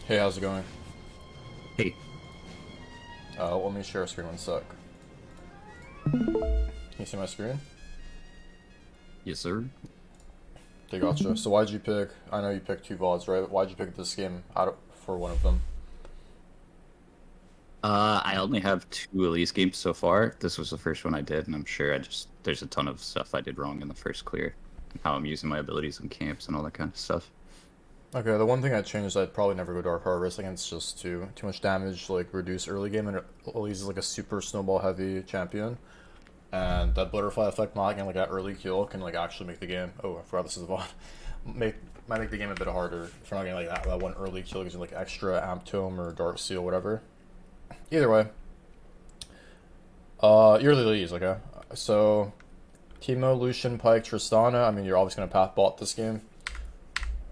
Hey, how's it going? Hey, Let me share a screen one sec. Can you see my screen? yes, sir. Okay, gotcha. So why'd you pick, I know you picked two VODs, right? Why'd you pick this game for one of them? I only have two Elise games so far. This was the first one I did, and I'm sure there's a ton of stuff I did wrong in the first clear, and how I'm using my abilities in camps and all that kind of stuff. Okay, the one thing I'd change is I'd probably never go Dark Harvest. Like, it's just too much damage, like, reduce early game, and Elise is like a super snowball heavy champion. And that butterfly effect mod and like that early kill can like actually make the game. Oh, I forgot this is a VOD. Might make the game a bit harder if you're not getting like that one early kill gives you like extra Amp Tome or Dark Seal, whatever. Either way, yearly leads, okay. So, Teemo, Lucian, Pike, Tristana. I mean, you're obviously gonna path bot this game.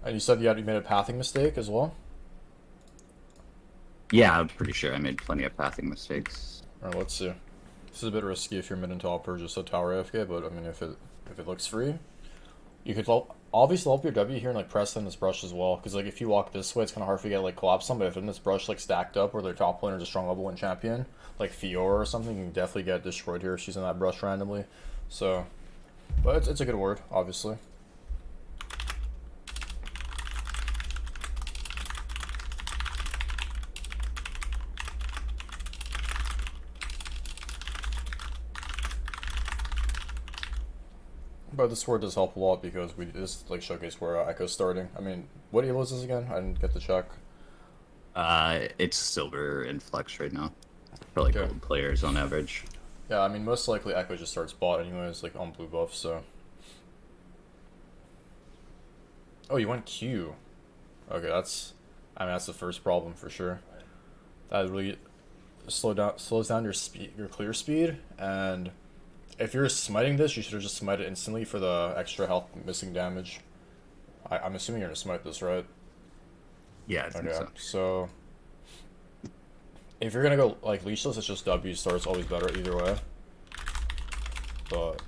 And you said you made a pathing mistake as well. Yeah, I'm pretty sure I made plenty of pathing mistakes. All right, let's see. This is a bit risky if you're mid and top or just a tower AFK, but I mean, if it looks free, you could obviously help your W here and like press in this brush as well. Because like if you walk this way, it's kind of hard for you to like collapse them. But if in this brush like stacked up, where their top laner is a strong level 1 champion, like Fiora or something, you can definitely get destroyed here if she's in that brush randomly. So, but it's a good word, obviously. But this word does help a lot because we just like showcase where Echo's starting. I mean, what elo is this again? I didn't get to check. It's silver and flex right now for like Okay. gold players on average. Yeah, I mean, most likely Echo just starts bot anyways, like on blue buff, so. Oh, you went Q. Okay, I mean, that's the first problem for sure. That really slows down your speed, your clear speed, and if you're smiting this, you should have just smited it instantly for the extra health missing damage. I'm assuming you're gonna smite this, right? Yeah, I think Okay, so. so if you're gonna go like leashless, it's just W starts always better either way. But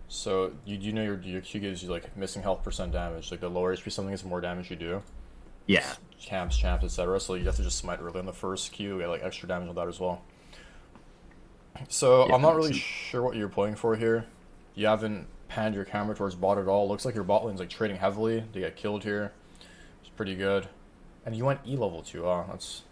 so you know your Q gives you like missing health percent damage. Like the lower HP something is the more damage you do. Yeah, Camps, champs, etc. So you have to just smite early on the first Q, get like extra damage on that as well. So yeah, I'm that not makes really sense. sure what you're playing for here. You haven't panned your camera towards bot at all. Looks like your bot lane's like trading heavily to get killed here. It's pretty good. And you went E level 2, that's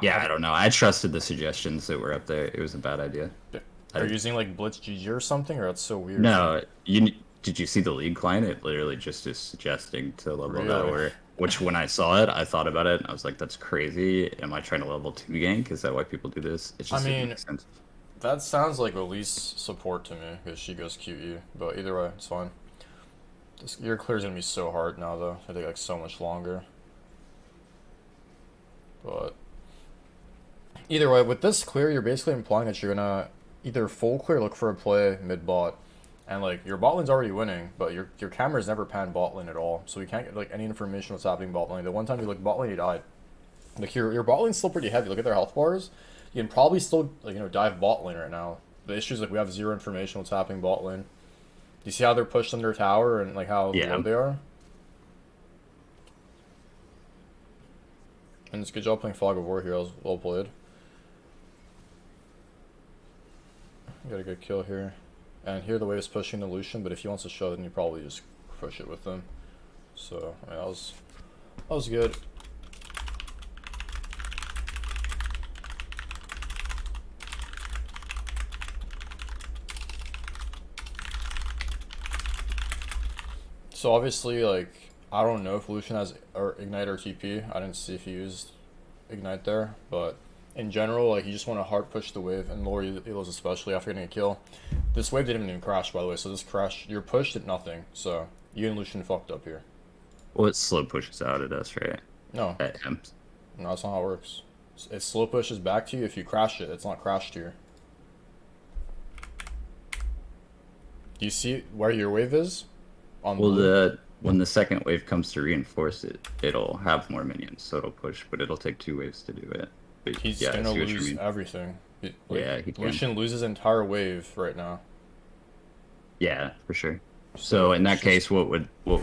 Yeah, how I don't know. I trusted the suggestions that were up there. It was a bad idea. are I you using like Blitz GG or something, or that's so weird? No, did you see the league client? It literally just is suggesting to level that Really? order. Which when I saw it, I thought about it and I was like, that's crazy. Am I trying to level 2 gank? Is that why people do this? It I just didn't mean, make sense. that sounds like Elise support to me because she goes QE. But either way, it's fine. Your clear's gonna be so hard now though. I think like so much longer. But either way, with this clear, you're basically implying that you're gonna either full clear, look for a play mid bot, and like your bot lane's already winning, but your camera's never panned bot lane at all, so you can't get like any information what's happening bot lane. The one time you look bot lane, you died. Like your bot lane's still pretty heavy. Look at their health bars. You can probably still like dive bot lane right now. The issue is like we have zero information what's happening bot lane. Do you see how they're pushed under a tower and like how Yeah. low they are? And it's a good job playing Fog of War here. That was well played. Got a good kill here. And here the wave's pushing the Lucian, but if he wants to shove, then you probably just push it with him. So I mean, that was good. So obviously, like I don't know if Lucian has or Ignite or TP. I didn't see if he used Ignite there, but in general, like you just want to hard push the wave and lower elos especially after getting a kill. This wave didn't even crash by the way, so this crash you're pushed at nothing. So you and Lucian fucked up here. Well, it slow pushes out at us, right? No, At him. no, that's not how it works. It slow pushes back to you if you crash it. It's not crashed here. Do you see where your wave is? On Well, blue? when the second wave comes to reinforce it, it'll have more minions, so it'll push, but it'll take two waves to do it. But He's yeah, I gonna see what you lose mean. everything. Like Yeah, he can. Lucian loses entire wave right now. Yeah, for sure. So So in it's that just case, what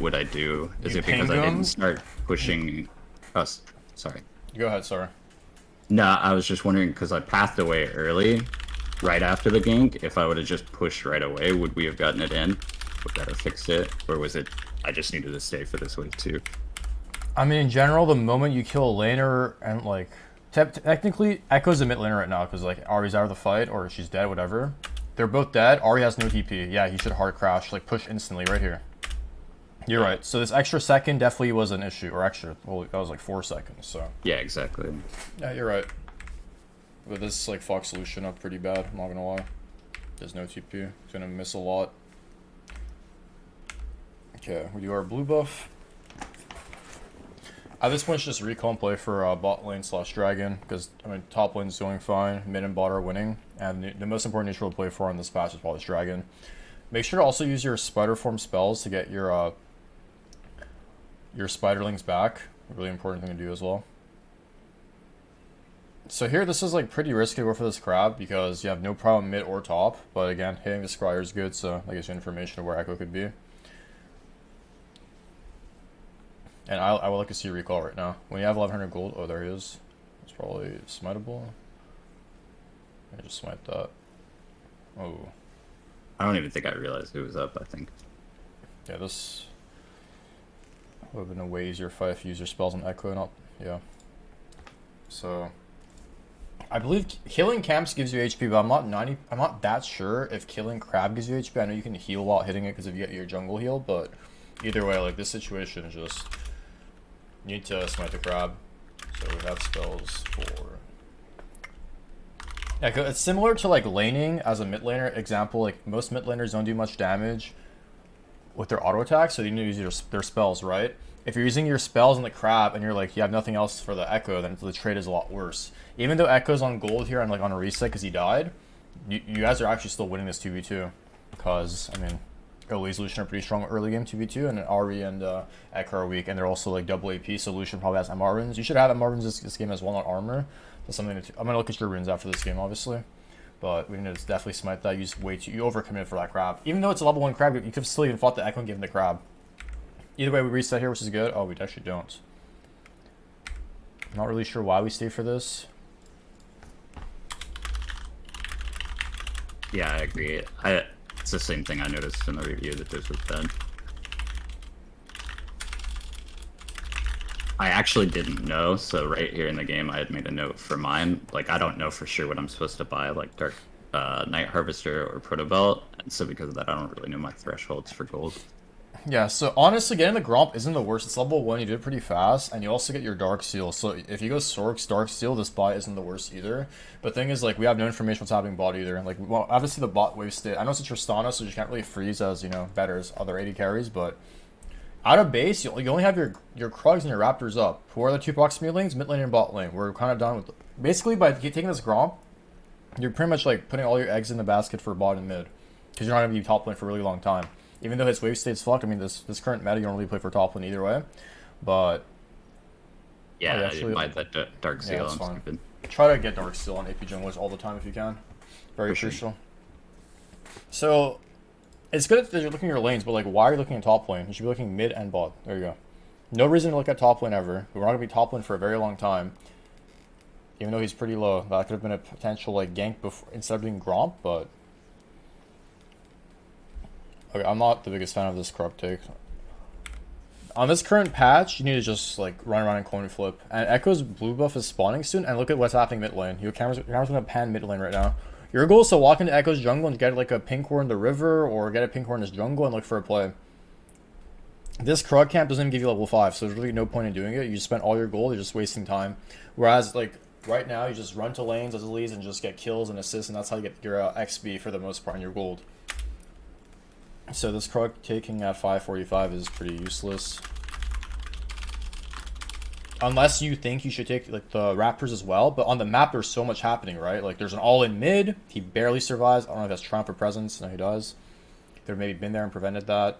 would I do? Is you it because ping I didn't them. start pushing us? Sorry. Go ahead, sorry. No, I was just wondering because I pathed away early, right after the gank. If I would have just pushed right away, would we have gotten it in? Would that have fixed it? Or was it I just needed to stay for this wave too? I mean, in general, the moment you kill a laner and like, technically, Echo's a mid laner right now because like Ari's out of the fight or she's dead, whatever. They're both dead. Ari has no TP. Yeah, he should hard crash, like push instantly right here. You're right. So this extra second definitely was an issue, or extra. Well, that was like 4 seconds. So Yeah, exactly. yeah, you're right. But this like fucks solution up pretty bad. I'm not gonna lie. There's no TP. He's gonna miss a lot. Okay, we do our blue buff. At this point, it's just recon play for bot lane / dragon, because I mean top lane's doing fine, mid and bot are winning, and the most important neutral to play for on this patch is probably this dragon. Make sure to also use your spider form spells to get your spiderlings back. A really important thing to do as well. So here, this is like pretty risky to go for this crab because you have no problem mid or top, but again, hitting the Scryer is good, so that gives you information of where Echo could be. And I would like to see a recall right now. When you have 1100 gold, oh, there he is. It's probably smiteable. I just smite that. Oh. I don't even think I realized it was up, I think. Yeah, this would have been a way easier fight if you use your spells on Echo, not, yeah. So, I believe healing camps gives you HP, but I'm not that sure if killing crab gives you HP. I know you can heal while hitting it because if you get your jungle heal, but either way, like this situation is just, you need to smite the crab. So we have spells for Echo. It's similar to like laning as a mid laner. Example, like most mid laners don't do much damage with their auto attack, so you need to use their spells, right? If you're using your spells on the crab and you're like you have nothing else for the Echo, then the trade is a lot worse. Even though Echo's on gold here and like on a reset because he died, you guys are actually still winning this 2v2 because I mean Eli's Lucian are pretty strong early game 2v2, and Ari and Echo are weak, and they're also like double AP, so Lucian probably has MR runes. You should have MR runes this game as well, not armor. That's something to, I'm going to look at your runes after this game, obviously. But we need to definitely smite that. You overcommit for that crab. Even though it's a level 1 crab, you could still even fought the Echo and given the crab. Either way, we reset here, which is good. Oh, we actually don't. I'm not really sure why we stay for this. Yeah, I agree. It's the same thing I noticed in the review that this was bad. I actually didn't know, so right here in the game I had made a note for mine. Like, I don't know for sure what I'm supposed to buy, like Dark Night Harvester or Protobelt, and so because of that I don't really know my thresholds for gold. Yeah, so honestly, getting the Gromp isn't the worst. It's level 1, you do it pretty fast, and you also get your Dark Seal. So if you go Sork's Dark Seal, this buy isn't the worst either. But the thing is, like, we have no information what's happening bot either. Like, well, obviously the bot wave state. I know it's a Tristana, so you can't really freeze as, you know, better as other 80 carries, but out of base, you only have your Krugs and your Raptors up. Who are the 2 proximity lanes? Mid lane and bot lane. We're kind of done with... Basically, by taking this Gromp, you're pretty much, like, putting all your eggs in the basket for bot and mid. Because you're not going to be top lane for a really long time. Even though his wave state's fucked, I mean, this current meta, you don't really play for top lane either way. But... Yeah, oh, actually, I buy that Dark Seal, that's I'm fine. stupid. Try to get Dark Seal on AP junglers all the time if you can. Very For sure. crucial. So... It's good that you're looking at your lanes, but like, why are you looking at top lane? You should be looking mid and bot. There you go. No reason to look at top lane ever. We're not gonna be top lane for a very long time. Even though he's pretty low, that could have been a potential like gank before instead of being Gromp, but okay, I'm not the biggest fan of this corrupt take. On this current patch, you need to just like run around and coin flip. And Echo's blue buff is spawning soon, and look at what's happening mid lane. Your camera's gonna pan mid lane right now. Your goal is to walk into Echo's jungle and get like a pink horn in the river, or get a pink horn in his jungle and look for a play. This Krug camp doesn't even give you level 5, so there's really no point in doing it. You just spent all your gold, you're just wasting time. Whereas like right now, you just run to lanes as leads and just get kills and assists, and that's how you get your XP for the most part in your gold. So this Krug taking at 545 is pretty useless. Unless you think you should take like the Raptors as well, but on the map there's so much happening, right? Like there's an all-in mid, he barely survives. I don't know if that's Triumph or Presence. No, he does. They've maybe been there and prevented that.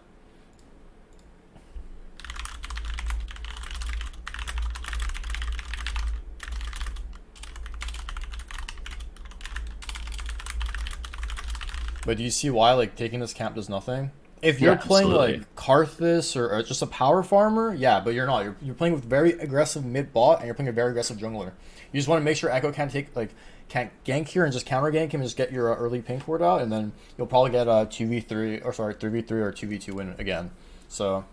But do you see why like taking this camp does nothing? If you're Yeah, playing absolutely. like Karthus or just a power farmer, yeah, but you're not. You're playing with very aggressive mid bot and you're playing a very aggressive jungler. You just want to make sure Echo can't take like can't gank here and just counter gank him and just get your early pink ward out, and then you'll probably get a 2v3 or sorry 3v3 or 2v2 win again. So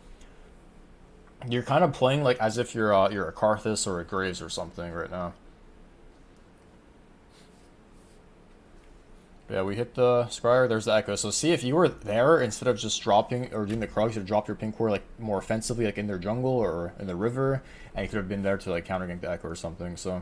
you're kind of playing like as if you're a Karthus or a Graves or something right now. Yeah, we hit the Scryer. There's the Echo. So see, if you were there, instead of just dropping or doing the Krug, you could have dropped your pink ward like more offensively, like in their jungle or in the river, and you could have been there to like counter gank the Echo or something. So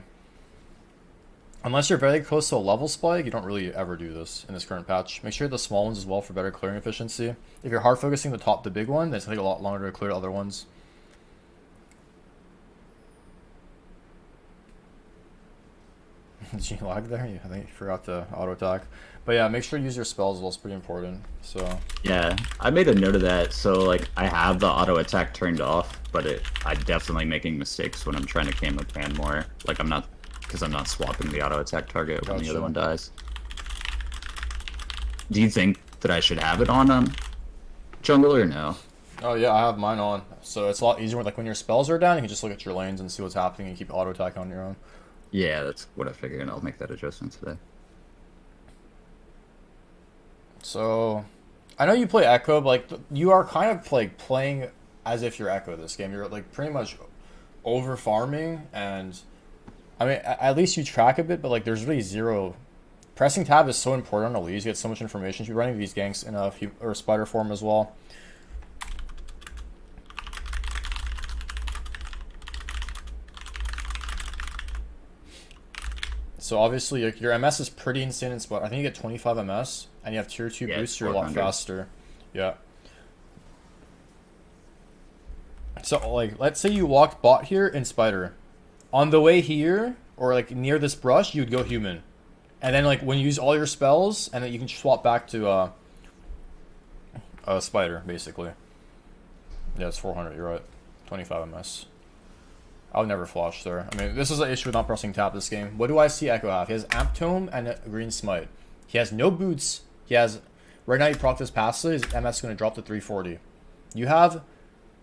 unless you're very close to a level spike, you don't really ever do this in this current patch. Make sure the small ones as well for better clearing efficiency. If you're hard focusing the big one, then it's gonna take a lot longer to clear other ones. Did you lag there? I think you forgot to auto attack. But yeah, make sure you use your spells as well. It's pretty important. So Yeah, I made a note of that. So like I have the auto attack turned off, but I'm definitely making mistakes when I'm trying to cam a pan more. Like I'm not, because I'm not swapping the auto attack target when the Gotcha. other one dies. Do you think that I should have it on jungle or no? oh yeah, I have mine on. So it's a lot easier. Like when your spells are down, you can just look at your lanes and see what's happening and keep auto attack on your own. Yeah, that's what I figured, and I'll make that adjustment today. So I know you play Echo, but like you are kind of like playing as if you're Echo this game. You're like pretty much over farming, and I mean at least you track a bit, but like there's really zero. Pressing tab is so important on Elise. You get so much information. You should be running these ganks in a or spider form as well. So obviously your MS is pretty insane in spot. I think you get 25 MS, and you have tier 2 Yeah, boost. You're a lot 400. faster. Yeah. So like, let's say you walked bot here in spider. On the way here, or like near this brush, you'd go human. And then like when you use all your spells, and then you can swap back to spider, basically. Yeah, it's 400, you're right. 25 MS. I would never flash there. I mean, this is an issue with not pressing tap this game. What do I see Echo have? He has Amp Tome and a Green Smite. He has no boots. He has... Right now, you proc this passive, his MS is going to drop to 340. You have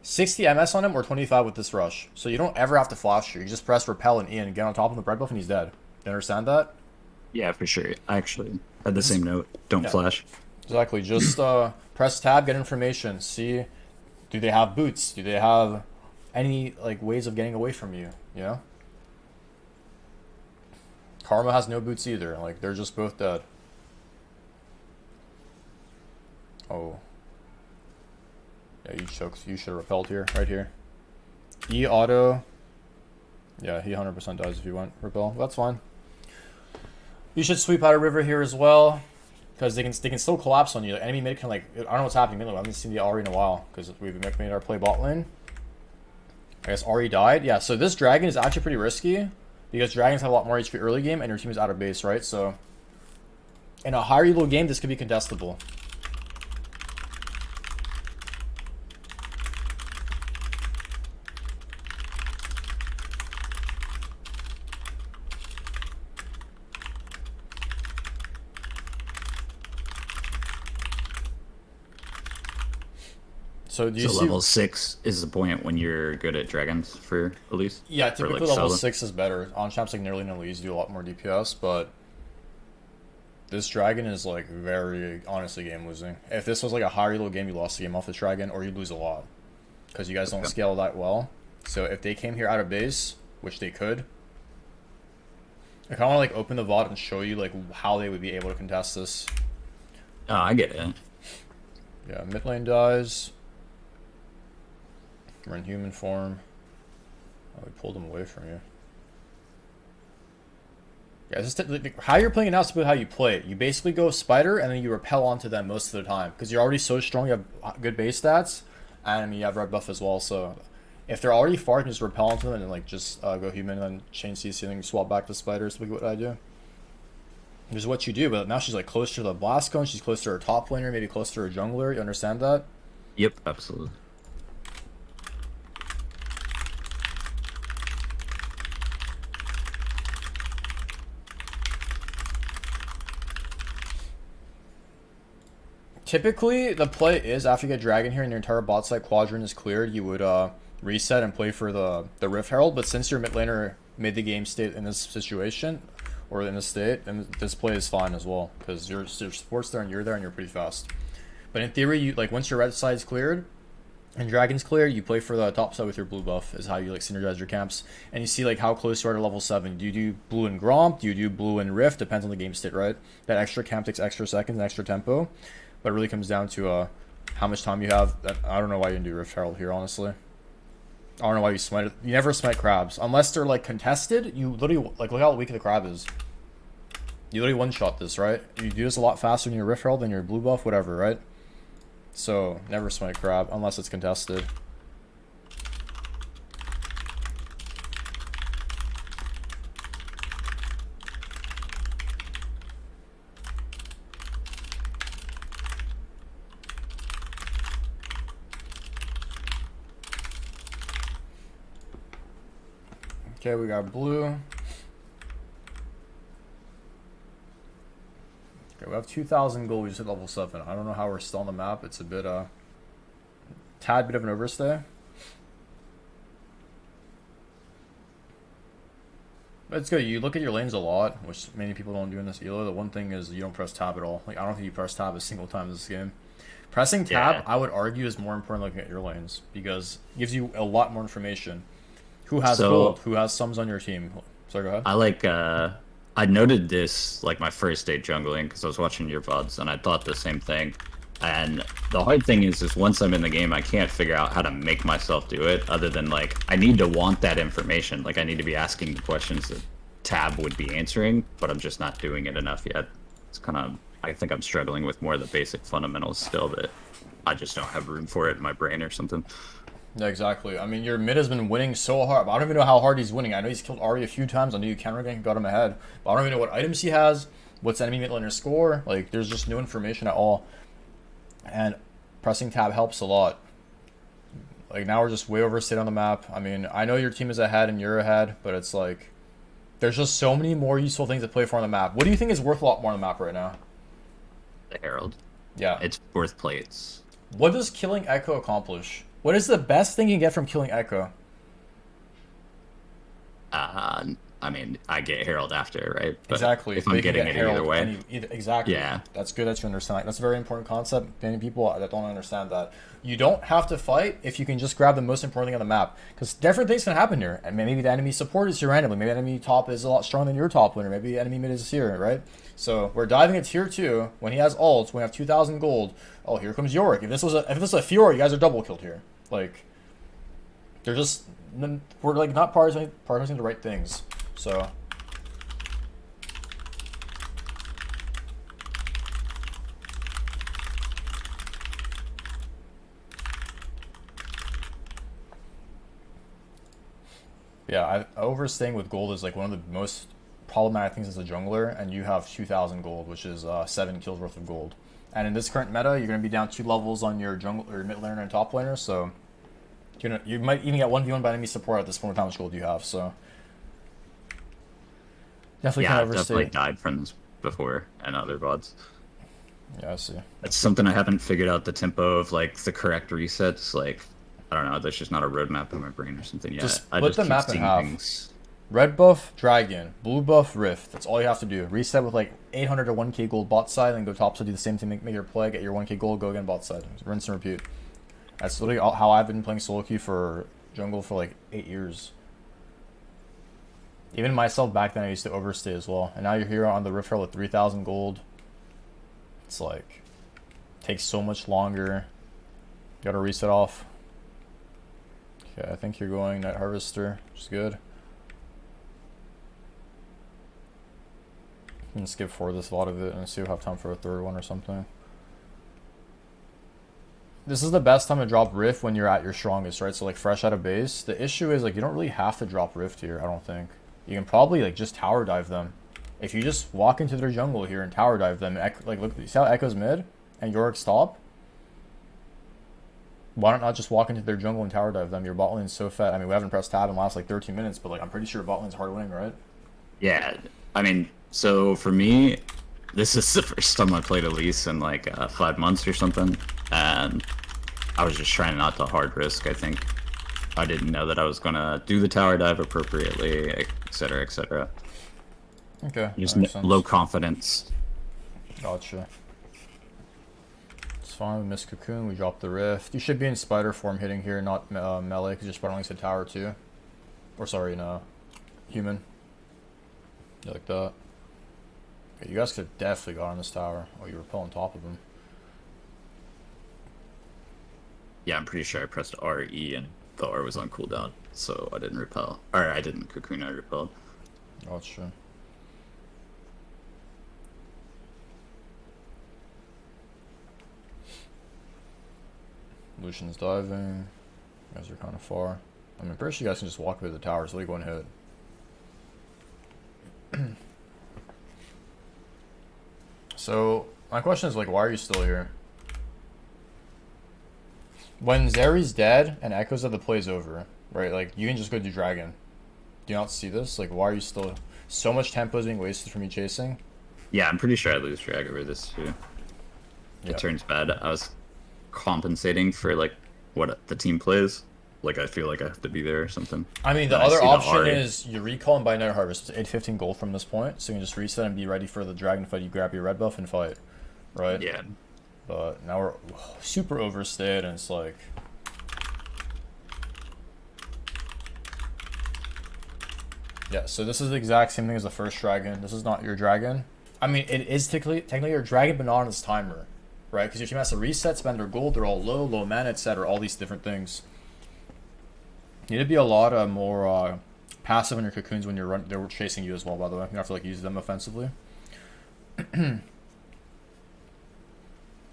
60 MS on him or 25 with this rush. So you don't ever have to flash here. You just press Repel and in, get on top of the bread buff, and he's dead. You understand that? Yeah, for sure. I actually had the same note. Don't Yeah. flash. Exactly. Just press tab, get information. See, do they have boots? Do they have any like ways of getting away from you? You know. Karma has no boots either. Like they're just both dead. Oh. Yeah, you choked. You should have repelled here, right here. E auto. Yeah, he 100% dies if you want repel. That's fine. You should sweep out a river here as well, because they can still collapse on you. Like, enemy mid can like I don't know what's happening. Mid, I haven't seen the Ahri in a while because we've made our play bot lane. I guess Ahri died. Yeah, so this dragon is actually pretty risky because dragons have a lot more HP early game and your team is out of base, right? So in a higher elo game, this could be contestable. So do you So see? level 6 is the point when you're good at dragons for Elise? Yeah, Or, typically like, level solo? 6 is better. On champs like nearly no leads do a lot more DPS, but this dragon is like very honestly game losing. If this was like a higher elo game, you lost the game off this dragon, or you'd lose a lot because you guys don't Okay. scale that well. So if they came here out of base, which they could, I kind of want to like open the VOD and show you like how they would be able to contest this. Oh, I get it. Yeah, mid lane dies. We're in human form. Oh, we pulled him away from you. Yeah, it's just, how you're playing it now is about how you play it. You basically go spider and then you repel onto them most of the time because you're already so strong. You have good base stats and you have red buff as well. So if they're already far, you can just repel onto them and like just go human and then chain CC and then swap back to spiders. Look at what I do. This is what you do, but now she's like closer to the blast cone. She's closer to her top laner, maybe closer to her jungler. You understand that? Yep, absolutely. Typically, the play is after you get Dragon here and your entire bot side quadrant is cleared, you would reset and play for the Rift Herald. But since your mid laner made the game state in this situation, or in this state, then this play is fine as well because your support's there and you're pretty fast. But in theory, you like once your red side's cleared and Dragon's cleared, you play for the top side with your blue buff is how you like synergize your camps. And you see like how close you are to level 7. Do you do blue and Gromp? Do you do blue and Rift? Depends on the game state, right? That extra camp takes extra seconds and extra tempo. But it really comes down to how much time you have. I don't know why you didn't do Rift Herald here, honestly. I don't know why you smite it. You never smite crabs. Unless they're like contested, you literally like look how weak the crab is. You literally one-shot this, right? You do this a lot faster than your Rift Herald than your blue buff, whatever, right? So, never smite crab, unless it's contested. Okay, we got blue. Okay, we have 2,000 gold. We just hit level 7. I don't know how we're still on the map. It's a bit, tad bit of an overstay. But it's good. You look at your lanes a lot, which many people don't do in this ELO. The one thing is you don't press tab at all. Like, I don't think you press tab a single time in this game. Pressing tab, I would argue, is more important than looking at your lanes because it gives you a lot more information. Who has gold? Who has sums on your team? Sorry, go ahead. I noted this like my first day jungling because I was watching your VODs and I thought the same thing. And the hard thing is once I'm in the game, I can't figure out how to make myself do it other than like I need to want that information. Like I need to be asking the questions that Tab would be answering, but I'm just not doing it enough yet. It's kind of, I think I'm struggling with more of the basic fundamentals still that I just don't have room for it in my brain or something. Yeah, exactly. I mean, your mid has been winning so hard. I don't even know how hard he's winning. I know he's killed Ahri a few times. I know you counter gank got him ahead. But I don't even know what items he has, what's enemy mid laner score. Like, there's just no information at all. And pressing tab helps a lot. Like, now we're just way overstayed on the map. I mean, I know your team is ahead and you're ahead, but it's like, there's just so many more useful things to play for on the map. What do you think is worth a lot more on the map right now? The Herald. Yeah. It's worth plates. What does killing Echo accomplish? What is the best thing you can get from killing Echo? I mean, I get Herald after, right? But exactly. if I'm getting it either way. Exactly. Yeah. That's good that you understand. That's a very important concept. Many people that don't understand that. You don't have to fight if you can just grab the most important thing on the map. Because different things can happen here. And maybe the enemy support is here randomly. Maybe the enemy top is a lot stronger than your top winner. Maybe the enemy mid is here, right? So we're diving at tier 2. When he has ults, when we have 2,000 gold. Oh, here comes Yorick. If this was a Fiora, you guys are double killed here. Like, they're just, we're like not prioritizing the right things. So, yeah, overstaying with gold is like one of the most problematic things as a jungler, and you have 2,000 gold, which is 7 kills worth of gold. And in this current meta, you're going to be down 2 levels on your jungle or mid laner and top laner, so you might even get 1v1 by enemy support at this point with how much gold you have. So definitely kind of overstay. Definitely died from this before and other VODs. Yeah, I see. It's something I haven't figured out the tempo of, like the correct resets. Like I don't know, there's just not a roadmap in my brain or something yet. Just I split just the keep map in seeing half. things. Red buff, Dragon. Blue buff, Rift. That's all you have to do. Reset with like 800 to 1k gold bot side, and go top side, do the same thing, make your play, get your 1k gold, go again bot side. Rinse and repeat. That's literally how I've been playing solo queue for jungle for like 8 years. Even myself back then, I used to overstay as well. And now you're here on the Rift Herald with 3,000 gold. It's like, takes so much longer. Gotta reset off. Okay, I think you're going Night Harvester, which is good. You can skip forward this a lot of it and see if we have time for a third one or something. This is the best time to drop Rift when you're at your strongest, right? So like fresh out of base. The issue is like you don't really have to drop Rift here, I don't think. You can probably like just tower dive them. If you just walk into their jungle here and tower dive them, like look, see how Echo's mid and Yorick's top? Why not just walk into their jungle and tower dive them? Your bot lane's so fat. I mean, we haven't pressed tab in the last like 13 minutes, but like I'm pretty sure bot lane's hard winning, right? Yeah, I mean, so for me, this is the first time I played Elise in like 5 months or something, and I was just trying not to hard risk. I think I didn't know that I was gonna do the tower dive appropriately, etc., etc. Okay, Just that makes sense. low confidence. Gotcha. It's fine. We missed Cocoon. We dropped the Rift. You should be in spider form hitting here, not melee, because your spider links a tower too. Or sorry, no, human. You like that? Okay, you guys could have definitely got on this tower. Oh, you were pulling top of him. Yeah, I'm pretty sure I pressed RE and the R was on cooldown, so I didn't repel. Or I didn't cocoon, I repelled. Gotcha. Lucian's diving. You guys are kind of far. I mean, pretty sure you guys can just walk away the tower, so leave one hit. So, my question is, like, why are you still here? When Zeri's dead and Echoes of the play's over, right, like, you can just go do Dragon. Do you not see this? Like, why are you still... So much tempo is being wasted from you chasing? Yeah, I'm pretty sure I lose drag over this too. Yeah. It turns bad. I was compensating for like what the team plays. Like I feel like I have to be there or something. I mean, the And I other see the option Ari. is you recall and buy Night Harvest. It's 8-15 gold from this point, so you can just reset and be ready for the dragon fight. You grab your red buff and fight, right? Yeah. But now we're super overstayed, and it's like... Yeah, so this is the exact same thing as the first dragon. This is not your dragon. I mean, it is technically your dragon, but not on its timer, right? Because your team has to reset, spend their gold, they're all low mana, etc. All these different things. You need to be a lot more passive on your cocoons when they're chasing you as well, by the way. You don't have to like use them offensively.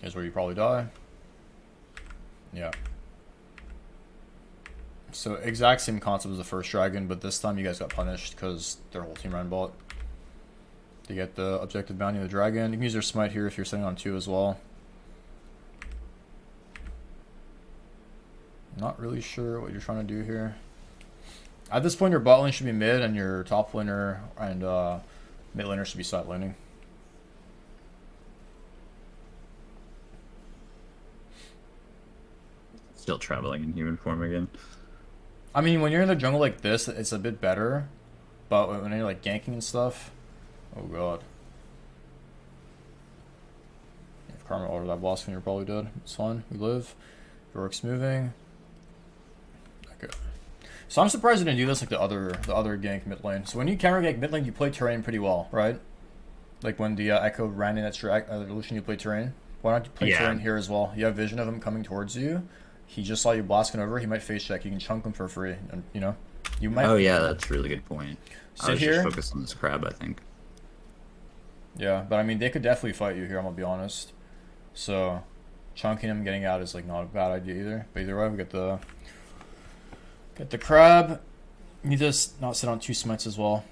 Here's where you probably die. Yeah. So exact same concept as the first dragon, but this time you guys got punished because their whole team ran bot. To get the objective bounty of the dragon. You can use your smite here if you're sitting on 2 as well. Not really sure what you're trying to do here. At this point, your bot lane should be mid, and your top laner and mid laner should be side laning. Still traveling in human form again. I mean, when you're in the jungle like this, it's a bit better. But when you're like ganking and stuff, oh god. If Karma ordered that boss when you're probably dead. It's fine. We live. Rourke's moving. Okay. So I'm surprised you didn't do this like the other gank mid lane. So when you counter gank mid lane, you play terrain pretty well, right? Like when the Echo ran in at Lucian, you play terrain. Why don't you play terrain here as well? You have vision of him coming towards you. He just saw you blasting over. He might face check. You can chunk him for free, and you know, you might. Oh yeah, that's a really good point. I was just focused on this crab, I think. Yeah, but I mean, they could definitely fight you here. I'm gonna be honest. So, chunking him, getting out is like not a bad idea either. But either way, we get the crab. You need to not sit on 2 smites as well.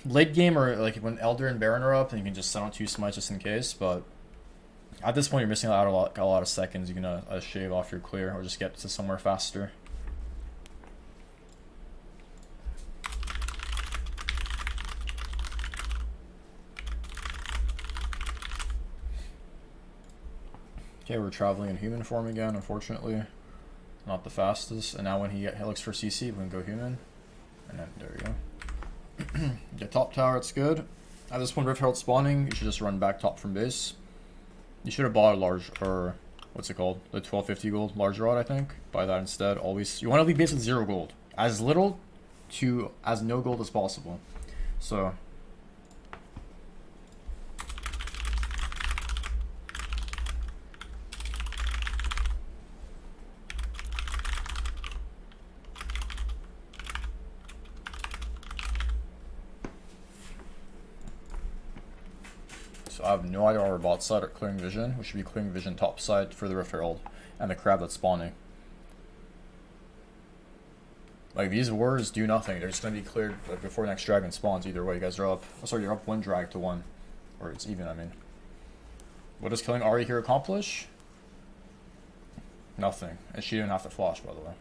Late game or like when Elder and Baron are up, then you can just sit on 2 smites just in case. But at this point, you're missing out a lot of seconds. You can shave off your clear or just get to somewhere faster. Okay, we're traveling in human form again, unfortunately. Not the fastest. And now when he looks for CC, we can go human. And then, there we go. Get top tower, it's good. At this point, Rift Herald spawning, you should just run back top from base. You should have bought a large, or what's it called? The 1250 gold large rod, I think. Buy that instead. Always, you want to leave base with 0 gold. As little to as no gold as possible. So... So I have no idea where our bot side are clearing vision. We should be clearing vision top side for the Rift Herald and the crab that's spawning. Like, these warriors do nothing. They're just going to be cleared like, before the next dragon spawns. Either way, you guys are up. Oh, sorry, you're up 1 drag to 1. Or it's even, I mean. What does killing Ari here accomplish? Nothing. And she didn't have to flash, by the way.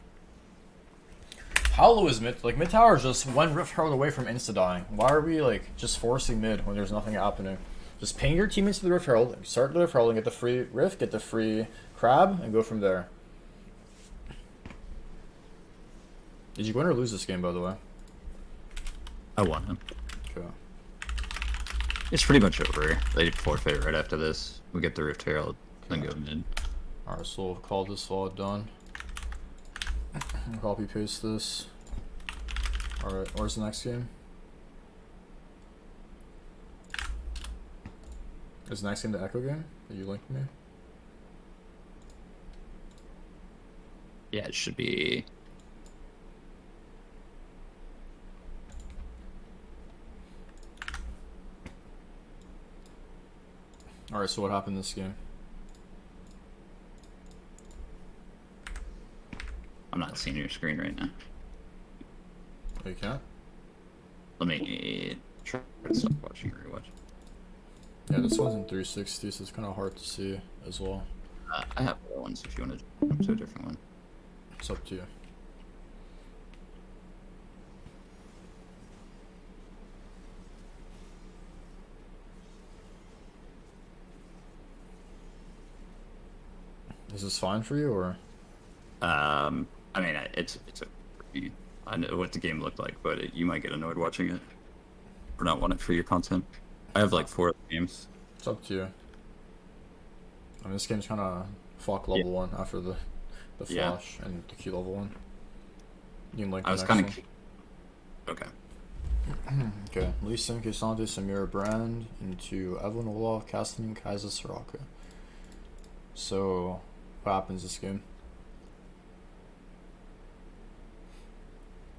How low is mid? Like, mid tower is just 1 Rift Herald away from insta-dying. Why are we, like, just forcing mid when there's nothing happening? Just ping your teammates to the Rift Herald, start the Rift Herald, and get the free Rift, get the free Crab, and go from there. Did you win or lose this game, by the way? I won him. Okay. It's pretty much over. They forfeit right after this. We get the Rift Herald, then go mid. Alright, so we'll call this VOD done. Copy paste this. Alright, where's the next game? Is the next game the Echo game that you linked me? Yeah, it should be. Alright, so what happened this game? I'm not seeing your screen right now. Oh, you can't? Let me try to stop watching or rewatch. Yeah, this one's in 360, so it's kind of hard to see as well. I have other ones if you want to jump to a different one. It's up to you. Is this fine for you, or? I mean, it's a. I know what the game looked like, but you might get annoyed watching it, or not want it for your content. I have like 4 games. It's up to you. I mean, this game's kind of fuck level 1 after the flash and the Q level 1. You can link the I was next kind one. of. Okay. Okay, Lee Sin, Kisante, Samira Brand into Evelyn Olaf, Castellan, Kaiser, Soraka. So, what happens this game?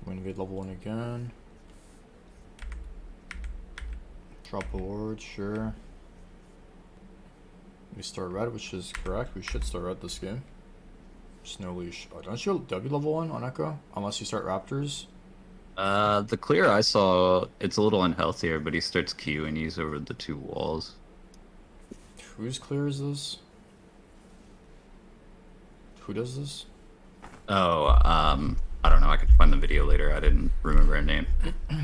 We invade level 1 again. Drop a ward, sure. We start red, which is correct. We should start red this game. Snow leash. Oh, don't you W level 1 on Echo? Unless you start Raptors. The clear I saw, it's a little unhealthier, but he starts Q and he's over the 2 walls. Whose clear is this? Who does this? Oh, I don't know. I could find the video later. I didn't remember her name.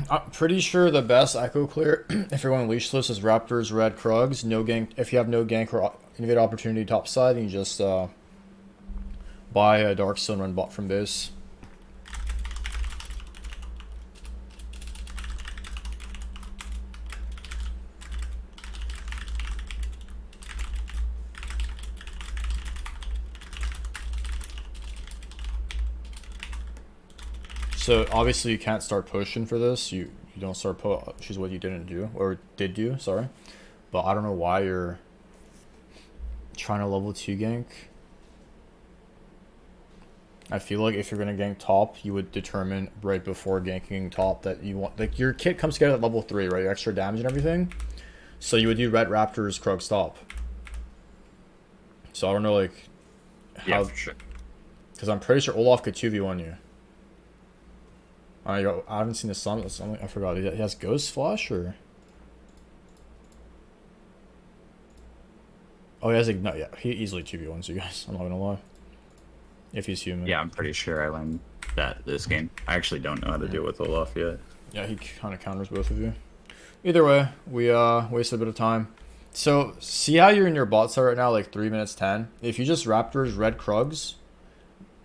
I'm pretty sure the best Echo clear, if you're going leashless, is Raptors, Red, Krugs. No gank. If you have no gank or invade opportunity top side, you just buy a Dark Stone, run bot from base. So obviously you can't start pushing for this. You don't start push, which is what you didn't do or did do. Sorry, but I don't know why you're trying to level 2 gank. I feel like if you're gonna gank top, you would determine right before ganking top that you want, like your kit comes together at level 3, right? Your extra damage and everything. So you would do Red Raptors, Krug stop. So I don't know, like how, Yeah, for sure. because I'm pretty sure Olaf could 2v1 you. I haven't seen the summit. I forgot. He has Ghost Flash or? Oh, he has no. Yeah, he easily 2v1s you guys. I'm not gonna lie. If he's human. Yeah, I'm pretty sure I learned that this game. I actually don't know how to deal with Olaf yet. Yeah, he kind of counters both of you. Either way, we wasted a bit of time. So see how you're in your bot side right now, like 3 minutes 10. If you just Raptors, Red Krugs,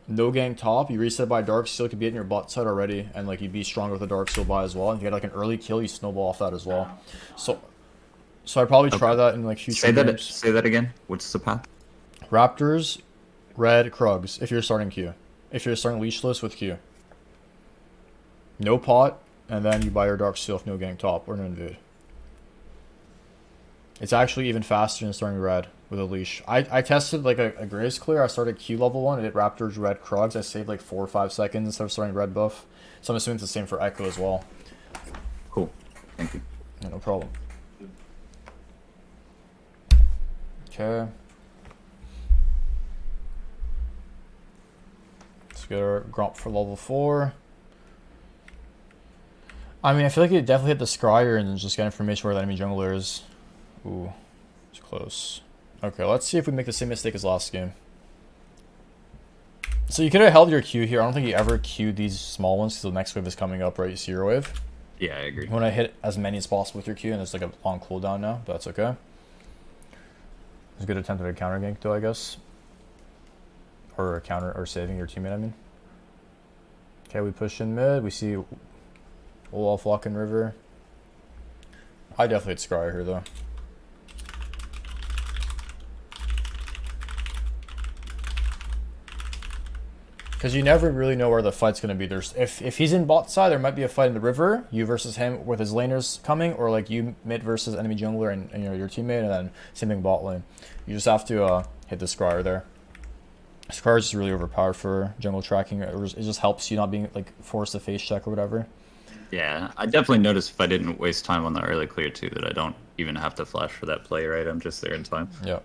no gang top, you reset by Dark Steel, could be in your bot side already, and like you'd be stronger with a Dark Steel buy as well. And if you get like an early kill, you snowball off that as well. So I'd probably try that in like future games. Say that again. What's the path? Raptors, Red Krugs. If you're starting Q, if you're starting leashless with Q, no pot, and then you buy your Dark Steel if no gang top or no invade. It's actually even faster than starting red with a leash. I tested like a Grace clear. I started Q level 1. I did Raptors, Red, Krugs. I saved like 4 or 5 seconds instead of starting red buff. So I'm assuming it's the same for Echo as well. Cool. Thank you. Yeah, no problem. Okay. Let's get our Grump for level 4. I mean, I feel like you definitely hit the Scryer and just get information where the enemy jungler is. Ooh, it's close. Okay, let's see if we make the same mistake as last game. So you could have held your Q here. I don't think you ever queued these small ones because the next wave is coming up, right? You see your wave? Yeah, I agree. You want to hit as many as possible with your Q, and it's like a long cooldown now, but that's okay. It's a good attempt at a counter gank, though, I guess. Or a counter, or saving your teammate, I mean. Okay, we push in mid. We see Olaf walking river. I definitely hit Scryer here, though. Because you never really know where the fight's going to be. There's if he's in bot side, there might be a fight in the river, you versus him with his laners coming, or like you mid versus enemy jungler and you know your teammate, and then same thing bot lane. You just have to hit the Scryer there. Scryer is just really overpowered for jungle tracking. It just helps you not being like forced to face check or whatever. Yeah, I definitely noticed if I didn't waste time on the early clear too, that I don't even have to flash for that play, right? I'm just there in time. Yeah.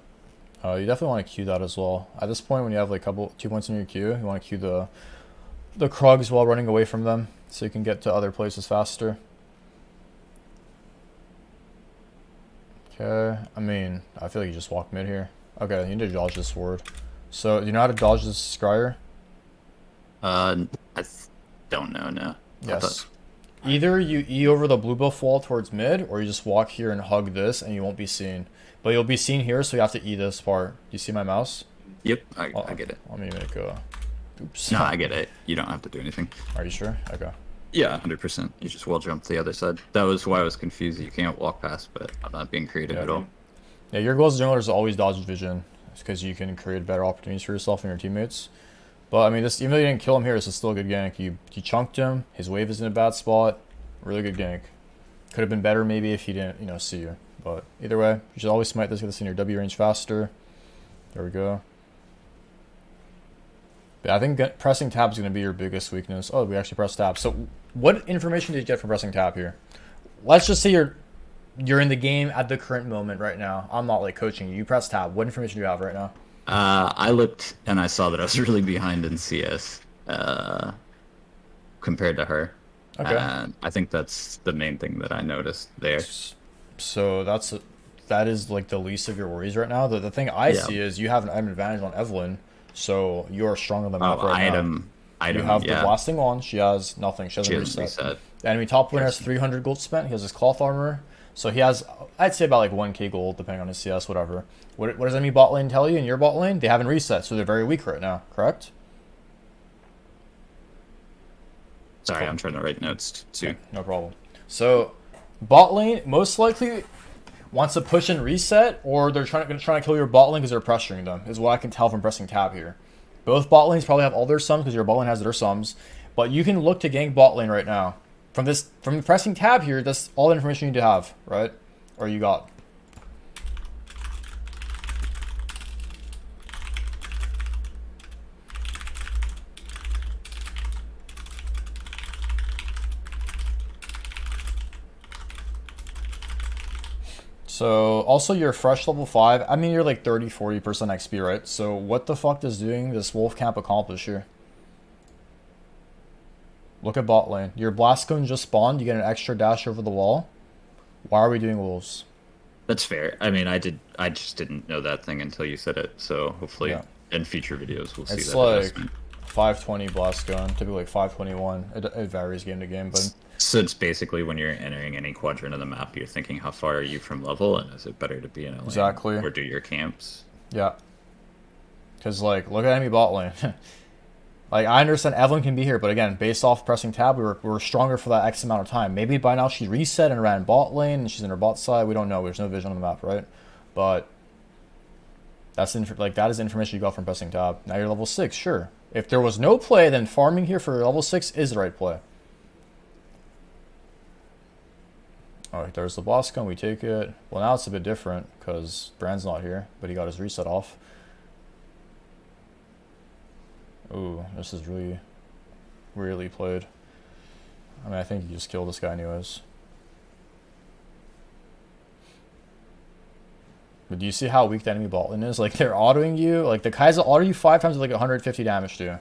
You definitely want to queue that as well. At this point, when you have like 2 points in your queue, you want to queue the Krugs while running away from them, so you can get to other places faster. Okay, I mean, I feel like you just walk mid here. Okay, you need to dodge this ward. So, do you know how to dodge this Scryer? Don't know, no. Yes. Either you E over the blue buff wall towards mid, or you just walk here and hug this, and you won't be seen. But you'll be seen here, so you have to E this part. Do you see my mouse? Yep, I get it. Let me make a... Oops. No, I get it. You don't have to do anything. Are you sure? Okay. Yeah, 100%. You just wall jump to the other side. That was why I was confused. You can't walk past, but I'm not being creative at all. Yeah, your goal as a jungler is always dodge vision, because you can create better opportunities for yourself and your teammates. But I mean, this even though you didn't kill him here, this is still a good gank. You chunked him. His wave is in a bad spot. Really good gank. Could have been better maybe if he didn't, see you. But either way, you should always smite this, get this in your W range faster. There we go. But I think pressing tab is going to be your biggest weakness. Oh, we actually pressed tab. So what information did you get from pressing tab here? Let's just say you're in the game at the current moment right now. I'm not like coaching you. You press tab. What information do you have right now? I looked and I saw that I was really behind in CS compared to her. Okay. And I think that's the main thing that I noticed there. So that is like the least of your worries right now. The thing I see is you have an item advantage on Evelyn, so you are stronger than map right now. You have the blasting on. She has nothing. She has a reset. The enemy top winner has 300 gold spent. He has his cloth armor, so he has, I'd say, about like 1k gold depending on his CS, whatever. What does enemy bot lane tell you? In your bot lane, they haven't reset, so they're very weak right now. Correct? Sorry, I'm trying to write notes too. Okay, no problem. So, bot lane most likely wants to push and reset, or they're trying to kill your bot lane because they're pressuring them. Is what I can tell from pressing tab here. Both bot lanes probably have all their sums because your bot lane has their sums, but you can look to gank bot lane right now. From pressing tab here, that's all the information you need to have, right? Or you got. So, also you're fresh level 5. I mean, you're like 30-40% XP, right? So, what the fuck does doing this wolf camp accomplish here? Look at bot lane. Your blast cone just spawned. You get an extra dash over the wall. Why are we doing wolves? That's fair. I mean, I just didn't know that thing until you said it. So, hopefully in future videos we'll see that. It's like 520 blast cone, typically like 521. It varies game to game, but... So it's basically when you're entering any quadrant of the map, you're thinking how far are you from level, and is it better to be in a lane exactly, or do your camps? Yeah. Because, like, look at enemy bot lane. Like, I understand Evelyn can be here, but again, based off pressing tab, we were stronger for that X amount of time. Maybe by now she reset and ran bot lane, and she's in her bot side. We don't know. There's no vision on the map, right? But that is information you got from pressing tab. Now you're level 6, sure. If there was no play, then farming here for level 6 is the right play. Alright, there's the boss gun, we take it. Well, now it's a bit different, because Brand's not here, but he got his reset off. Ooh, this is really weirdly played. I mean, I think you just kill this guy anyways. But do you see how weak the enemy bot lane is? Like, they're autoing you. Like, the Kai'Sa auto you 5 times with like 150 damage to you. Do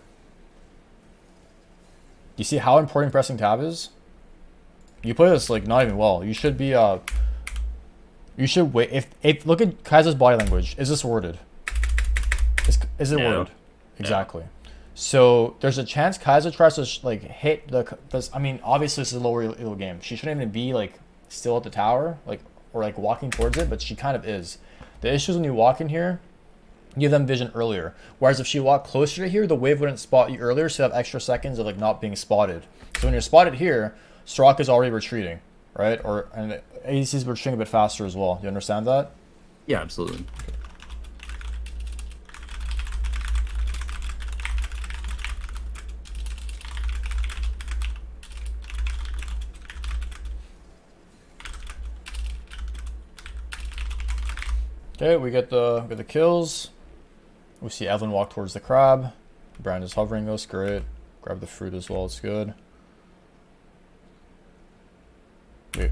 you see how important pressing tab is? You play this like not even well. You should be you should wait. If look at Kai'Sa's body language. Is this worded? Is it worded? Exactly. So there's a chance Kaiser tries to like hit the. I mean, obviously this is a lower elo game. She shouldn't even be like still at the tower, like or like walking towards it, but she kind of is. The issue is when you walk in here, you give them vision earlier. Whereas if she walked closer to here, the wave wouldn't spot you earlier, so you have extra seconds of like not being spotted. So when you're spotted here, Straka is already retreating, right? Or and ADC is retreating a bit faster as well. You understand that? Yeah, absolutely. Okay, we get the kills. We see Evelyn walk towards the crab. Brand is hovering us, great. Grab the fruit as well, it's good. Wait.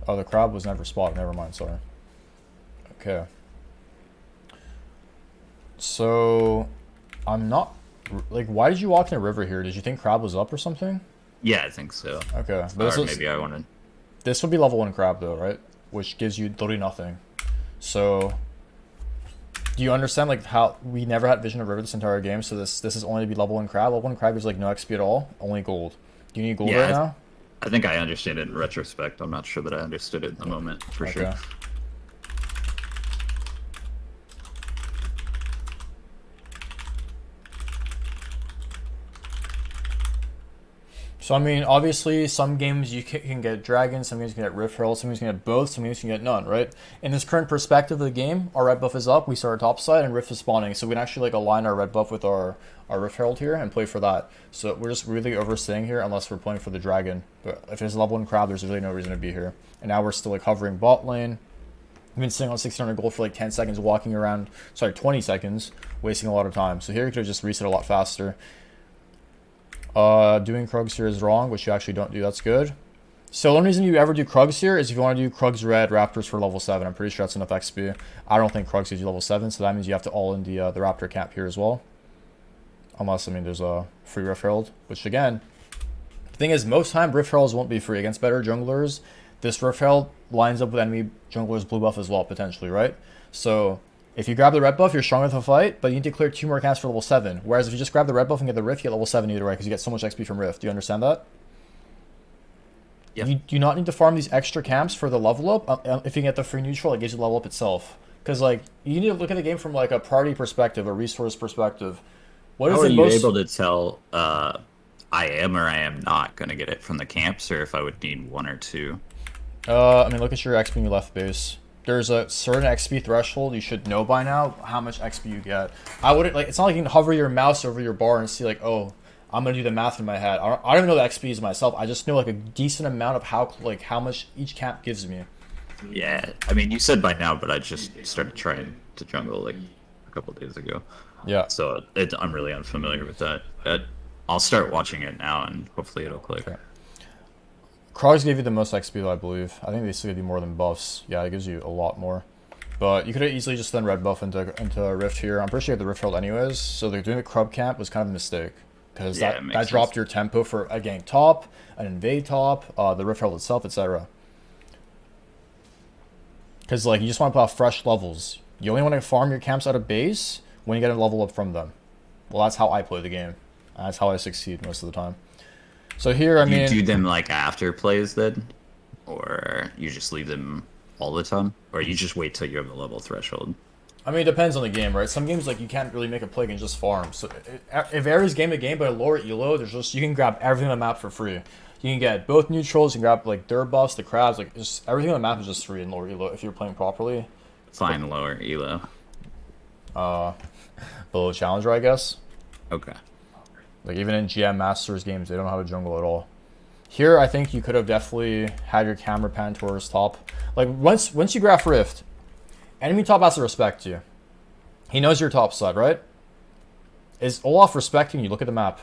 Oh, the crab was never spotted, never mind, sorry. Okay. So, I'm not, like, why did you walk in a river here? Did you think crab was up or something? Yeah, I think so. Okay. Or maybe I wanted. This would be level 1 crab though, right? Which gives you literally nothing. So, do you understand like how we never had vision of river this entire game? So this is only to be level 1 crab. Level 1 crab is like no XP at all, only gold. Do you need gold right now? I think I understand it in retrospect. I'm not sure that I understood it in the moment for sure. So, I mean, obviously, some games you can get Dragon, some games you can get Rift Herald, some games you can get both, some games you can get none, right? In this current perspective of the game, our red buff is up, we start top side, and Rift is spawning. So we can actually like align our red buff with our Rift Herald here and play for that. So we're just really overstaying here unless we're playing for the Dragon. But if there's a level 1 crowd, there's really no reason to be here. And now we're still like hovering bot lane. We've been sitting on 1600 gold for like 10 seconds, walking around, sorry, 20 seconds, wasting a lot of time. So here we could have just reset a lot faster. Doing Krugs here is wrong, which you actually don't do. That's good. So the only reason you ever do Krugs here is if you want to do Krugs Red Raptors for level 7. I'm pretty sure that's enough XP. I don't think Krugs gives you level 7, so that means you have to all in the Raptor cap here as well. Unless, I mean, there's a free Rift Herald, which again, the thing is, most time Rift Heralds won't be free. Against better junglers, this Rift Herald lines up with enemy junglers blue buff as well, potentially, right? So if you grab the red buff, you're stronger for the fight, but you need to clear 2 more camps for level 7. Whereas if you just grab the red buff and get the Rift, you get level 7 either way, because you get so much XP from Rift. Do you understand that? Yeah. You do not need to farm these extra camps for the level up. If you get the free neutral, it gives you the level up itself. Because like you need to look at the game from like a party perspective, a resource perspective. What is How are you able to tell I am or I am not going to get it from the camps, or if I would need 1 or 2? I mean, look at your XP in your left base. There's a certain XP threshold you should know by now how much XP you get. I wouldn't like. It's not like you can hover your mouse over your bar and see like, oh, I'm gonna do the math in my head. I don't even know the XPs myself. I just know like a decent amount of how much each camp gives me. Yeah, I mean, you said by now, but I just started trying to jungle like a couple days ago. Yeah. So I'm really unfamiliar with that. I'll start watching it now, and hopefully it'll click. Okay. Krogs gave you the most XP though, I believe. I think they still give you more than buffs. Yeah, it gives you a lot more. But you could have easily just done red buff into Rift here. I'm pretty sure you had the Rift Herald anyways, so they're doing the Crub camp was kind of a mistake. Because that dropped your tempo for a gank top, an invade top, the Rift Herald itself, etc. Because like you just want to put out fresh levels. You only want to farm your camps out of base when you get a level up from them. Well, that's how I play the game. That's how I succeed most of the time. So here, I mean, you do them like after plays then, or you just leave them all the time, or you just wait till you have the level threshold. I mean, it depends on the game, right? Some games like you can't really make a play and just farm. So it varies game to game, but a lower elo, there's just you can grab everything on the map for free. You can get both neutrals, you can grab like their buffs, the crabs, like just everything on the map is just free in lower elo if you're playing properly. Fine, lower elo. Below challenger, I guess. Okay. Like even in GM Masters games, they don't have a jungle at all. Here, I think you could have definitely had your camera pan towards top. Like once you graph Rift, enemy top has to respect you. He knows your top side, right? Is Olaf respecting you? Look at the map.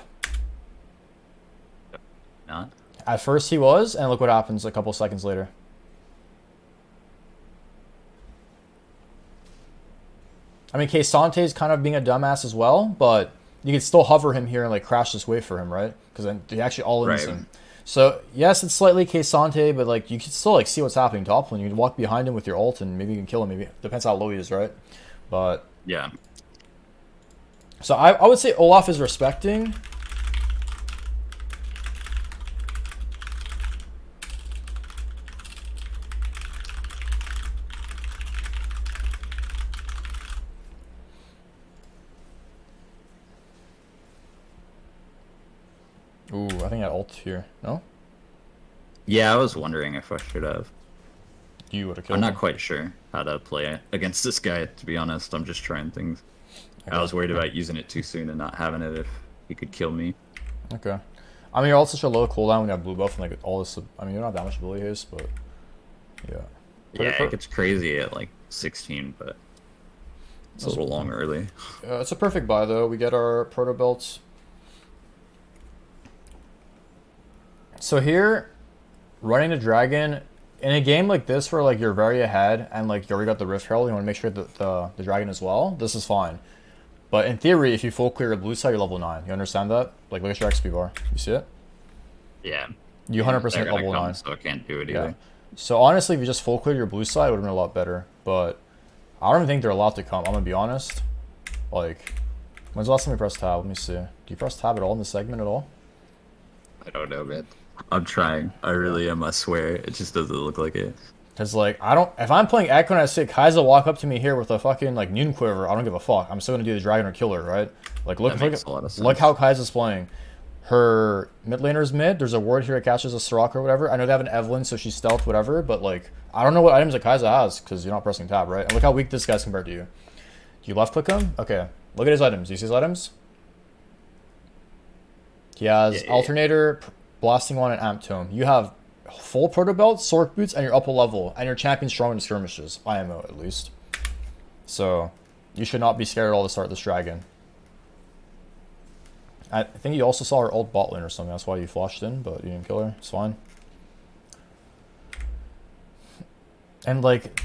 Not. At first he was, and look what happens a couple seconds later. I mean, Sante is kind of being a dumbass as well, but you can still hover him here and like crash this wave for him, right? Because then they actually all in him. So yes, it's slightly Sante, but like you can still like see what's happening top lane. You can walk behind him with your ult and maybe you can kill him. Maybe depends how low he is, right? But yeah. So I would say Olaf is respecting. Ooh, I think I ult here. No? Yeah, I was wondering if I should have. You would have killed I'm not him. quite sure how to play against this guy, to be honest. I'm just trying things. Okay. I was worried about using it too soon and not having it if he could kill me. Okay. I mean, you're also such a low cooldown when you have blue buff and like all this. I mean, you don't have that much ability haste, but yeah. Yeah, it gets crazy at like 16, but it's a little long early. It's a perfect buy though. We get our proto belts. So here, running the dragon in a game like this where like you're very ahead and like you already got the Rift Herald, you want to make sure that the dragon as well. This is fine. But in theory, if you full clear a blue side, you're level 9. You understand that? Like, look at your XP bar. You see it? Yeah. You 100% level 9. So I can't do it either. Yeah. So honestly, if you just full clear your blue side, it would have been a lot better. But I don't even think they're allowed to come. I'm going to be honest. Like, when's the last time we pressed tab? Let me see. Do you press tab at all in the segment at all? I don't know, man. I'm trying. I really am, I swear. It just doesn't look like it. Because, like, I don't... If I'm playing Echo and I see Kai'Sa walk up to me here with a fucking, like, Noon Quiver, I don't give a fuck. I'm still going to do the Dragon or Killer, right? Like, look how Kai'Sa's playing. Her mid laner's mid. There's a ward here that catches a Soraka or whatever. I know they have an Evelyn, so she's stealth, whatever. But, like, I don't know what items that Kai'Sa has because you're not pressing tab, right? And look how weak this guy's compared to you. Do you left click him? Okay. Look at his items. Do you see his items? He has Alternator, Blasting One, and Amp Tome. You have full proto belt, Sork boots, and you're up a level, and your champion's strong in skirmishes, IMO at least. So you should not be scared at all to start this dragon. I think you also saw her ult bot lane or something. That's why you flashed in, but you didn't kill her. It's fine. And like,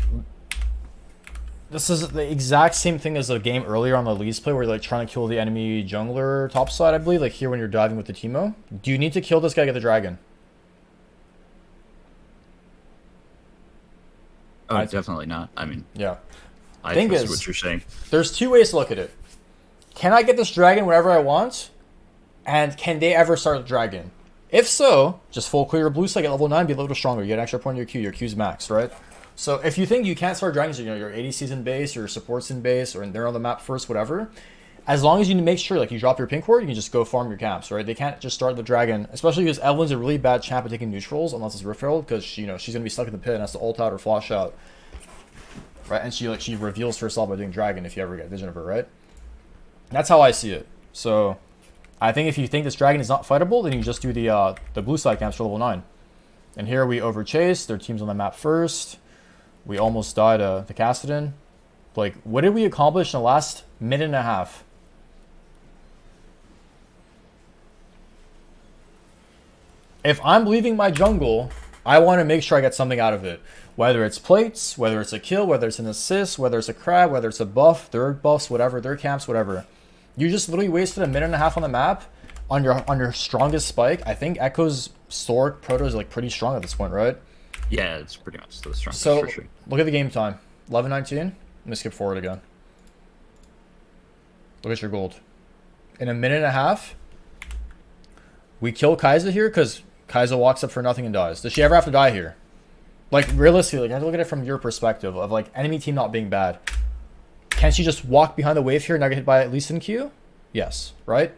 this is the exact same thing as the game earlier on the Lee's play where you're like trying to kill the enemy jungler topside, I believe. Like here when you're diving with the Teemo. Do you need to kill this guy to get the dragon? Oh, definitely not. I mean, yeah. I trust what you're saying. There's two ways to look at it. Can I get this dragon whenever I want? And can they ever start the dragon? If so, just full clear your blue side, get level 9, be a little stronger. You get an extra point in your Q. Your Q's maxed, right? So if you think you can't start dragons, you know, your ADC's in base, your support's in base, or they're on the map first, whatever. As long as you make sure, like, you drop your pink ward, you can just go farm your camps, right? They can't just start the dragon, especially because Evelyn's a really bad champ at taking neutrals, unless it's Rift Herald, because, you know, she's going to be stuck in the pit and has to ult out or flash out. Right? And she reveals herself by doing dragon if you ever get vision of her, right? That's how I see it. So I think if you think this dragon is not fightable, then you just do the blue side camps for level 9. And here we overchase. Their team's on the map first. We almost died to Kassadin. Like, what did we accomplish in the last minute and a half? If I'm leaving my jungle, I want to make sure I get something out of it. Whether it's plates, whether it's a kill, whether it's an assist, whether it's a crab, whether it's a buff, third buffs, whatever, third camps, whatever. You just literally wasted a minute and a half on the map on your strongest spike. I think Echo's Stork Proto is like pretty strong at this point, right? Yeah, it's pretty much the strongest so, for sure. Look at the game time. 11:19. Let me skip forward again. Look at your gold. In a minute and a half, we kill Kai'Sa here because Kai'Sa walks up for nothing and dies. Does she ever have to die here? Like, realistically, like, you have to look at it from your perspective of, like, enemy team not being bad. Can she just walk behind the wave here and not get hit by at least in Q? Yes, right?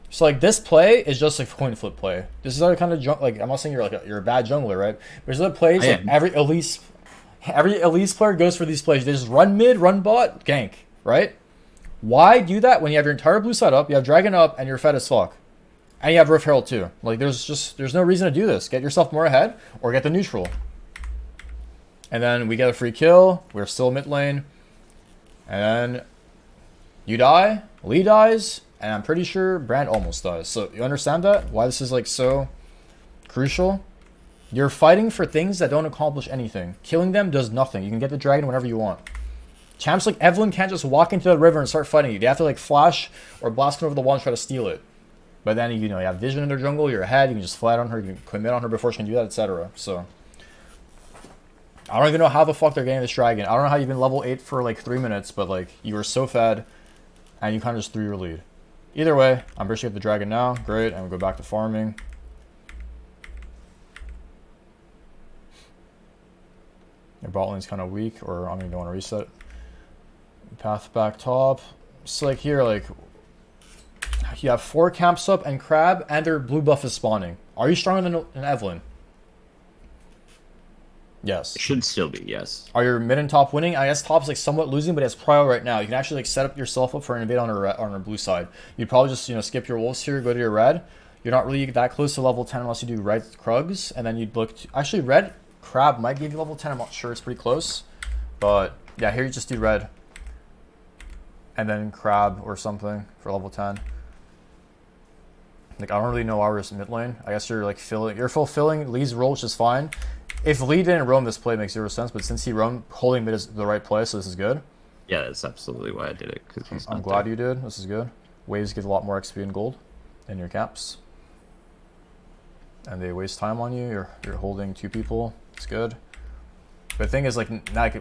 So, like, this play is just a coin flip play. This is other kind of, like, I'm not saying you're a bad jungler, right? There's other plays, like, every Elise player goes for these plays. They just run mid, run bot, gank, right? Why do that when you have your entire blue side up, you have dragon up, and you're fed as fuck? And you have Rift Herald too. Like, there's no reason to do this. Get yourself more ahead, or get the neutral. And then we get a free kill. We're still mid lane. And then you die. Lee dies. And I'm pretty sure Brand almost dies. So you understand that? Why this is like so crucial? You're fighting for things that don't accomplish anything. Killing them does nothing. You can get the dragon whenever you want. Champs like Evelyn can't just walk into the river and start fighting you. They have to like flash or blast over the wall and try to steal it. But then, you know, you have vision in their jungle. You're ahead. You can just flat on her. You can commit on her before she can do that, etc. So I don't even know how the fuck they're getting this dragon. I don't know how you've been level 8 for like 3 minutes, but like you were so fed. and you kind of just threw your lead. Either way, I'm pretty sure you have the dragon now. Great, and we'll go back to farming. Your bot lane's kind of weak, or I mean, you don't want to reset. Path back top. It's like here, like you have 4 camps up and crab, and their blue buff is spawning. Are you stronger than Evelyn? Yes. It should still be, yes. Are your mid and top winning? I guess top's like somewhat losing, but it has prio right now. You can actually like set up yourself up for an invade on her blue side. You'd probably just skip your wolves here, go to your red. You're not really that close to level 10 unless you do red Krugs, and then you'd look to, actually red crab might give you level 10. I'm not sure, it's pretty close, but yeah, here you just do red and then crab or something for level 10. Like I don't really know ours mid lane. I guess you're like fulfilling Lee's role, which is fine. If Lee didn't roam, this play makes 0 sense, but since he roamed, holding mid is the right play, so this is good. Yeah, that's absolutely why I did it. Cause I'm glad you did. This is good. Waves get a lot more XP and gold in your caps. And they waste time on you. You're holding 2 people. It's good. But the thing is, like,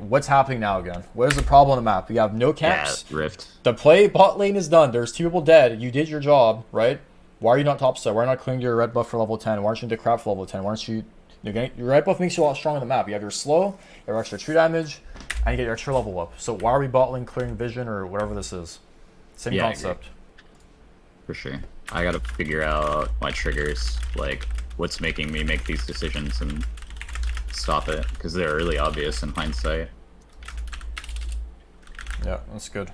what's happening now again? What is the problem on the map? You have no camps. Yeah, Rift. The play bot lane is done. There's 2 people dead. You did your job, right? Why are you not top side? Why are you not clinging to your red buff for level 10? Why aren't you into crap for level 10? Why aren't you... Your red buff makes you a lot stronger on the map. You have your slow, you have extra true damage, and you get your extra level up. So why are we bot lane clearing vision or whatever this is? Same concept. For sure. I gotta figure out my triggers, like what's making me make these decisions and stop it, because they're really obvious in hindsight. Yeah, that's good.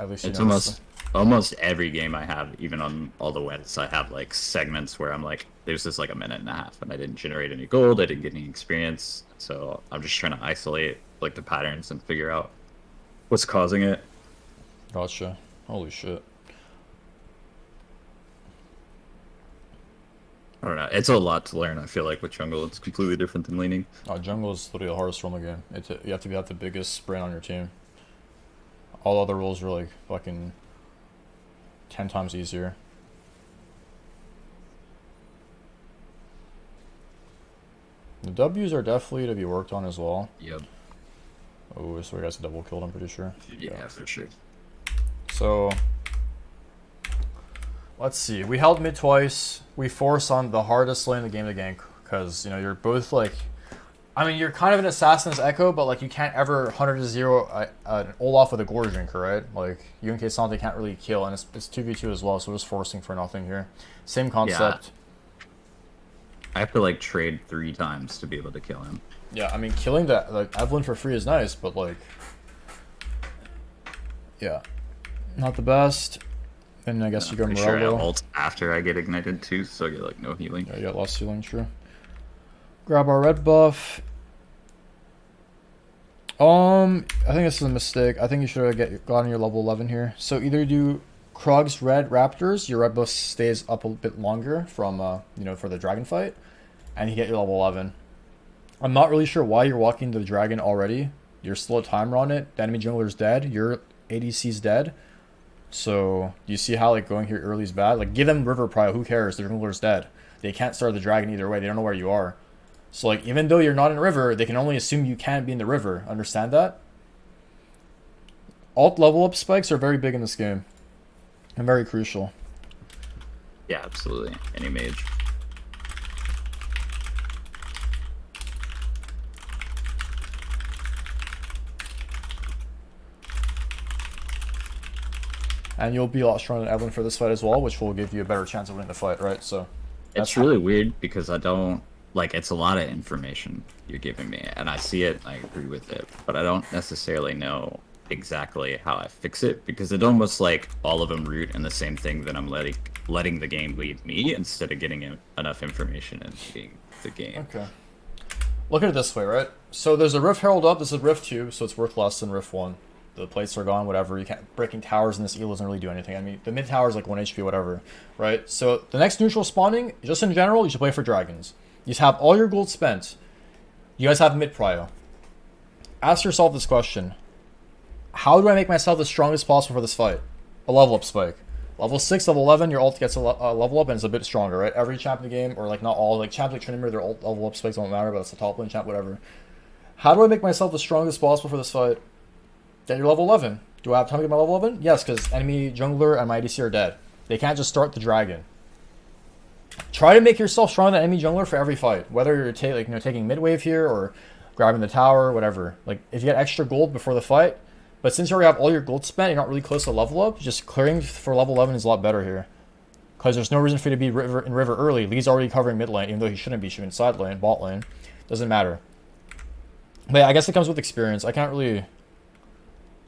At least you it's almost every game I have, even on all the wins, I have like segments where I'm like, there's this like a minute and a half and I didn't generate any gold, I didn't get any experience, so I'm just trying to isolate like the patterns and figure out what's causing it. Gotcha. Holy shit. I don't know, it's a lot to learn. I feel like with jungle it's completely different than laning. Jungle is literally the hardest role in the game. You have to have the biggest brain on your team. All other roles are like fucking 10 times easier. The W's are definitely to be worked on as well. Yep. Oh, so we guys double killed, I'm pretty sure. Yeah, for sure. So let's see. We held mid twice. We force on the hardest lane in the game to gank because you're both like, I mean, you're kind of an assassin's echo, but like you can't ever 100-0 an Olaf with a gore drinker, right? Like you and Sante can't really kill, and it's 2v2 as well, so we're just forcing for nothing here. Same concept. Yeah. I have to like trade 3 times to be able to kill him. Yeah, I mean, killing that like Evelyn for free is nice, but like, yeah, not the best. And I guess you go Morello. Sure I ult after I get ignited too, so I get like no healing. Yeah, you got lost healing, true. Grab our red buff. I think this is a mistake. I think you should have gotten your level 11 here. So either do Krog's red raptors, your red buff stays up a bit longer from for the dragon fight, and you get your level 11. I'm not really sure why you're walking the dragon already. You're still a timer on it. The enemy jungler's dead. Your ADC's dead. So you see how like going here early is bad? Like give them river prio. Who cares? The jungler's dead. They can't start the dragon either way. They don't know where you are. So like even though you're not in river, they can only assume you can't be in the river. Understand that? Alt level up spikes are very big in this game. And very crucial. Yeah, absolutely. Any mage. And you'll be a lot stronger than Evelyn for this fight as well, which will give you a better chance of winning the fight, right? So it's really weird because I don't like, it's a lot of information you're giving me, and I see it, I agree with it, but I don't necessarily know exactly how I fix it, because it almost like all of them root in the same thing that I'm letting the game lead me instead of getting enough information and leading the game. Okay. Look at it this way, right? So there's a Rift Herald up, this is Rift 2, so it's worth less than Rift 1. The plates are gone, whatever. You can't breaking towers in this eel doesn't really do anything. I mean, the mid tower is like 1 HP, whatever, right? So the next neutral spawning, just in general, you should play for dragons. You just have all your gold spent. You guys have mid prio. Ask yourself this question: how do I make myself the strongest possible for this fight? A level up spike. Level 6, level 11, your ult gets a level up and it's a bit stronger, right? Every champ in the game, or like not all, like champ like Trinity, their ult level up spikes don't matter, but it's the top lane champ, whatever. How do I make myself the strongest possible for this fight? Get your level 11. Do I have time to get my level 11? Yes, because enemy jungler and my ADC are dead. They can't just start the dragon. Try to make yourself stronger than enemy jungler for every fight. Whether you're taking mid wave here or grabbing the tower, whatever. Like, if you get extra gold before the fight, but since you already have all your gold spent, you're not really close to level up, just clearing for level 11 is a lot better here. Because there's no reason for you to be in river early. Lee's already covering mid lane, even though he shouldn't be shooting side lane, bot lane. Doesn't matter. But yeah, I guess it comes with experience. I can't really...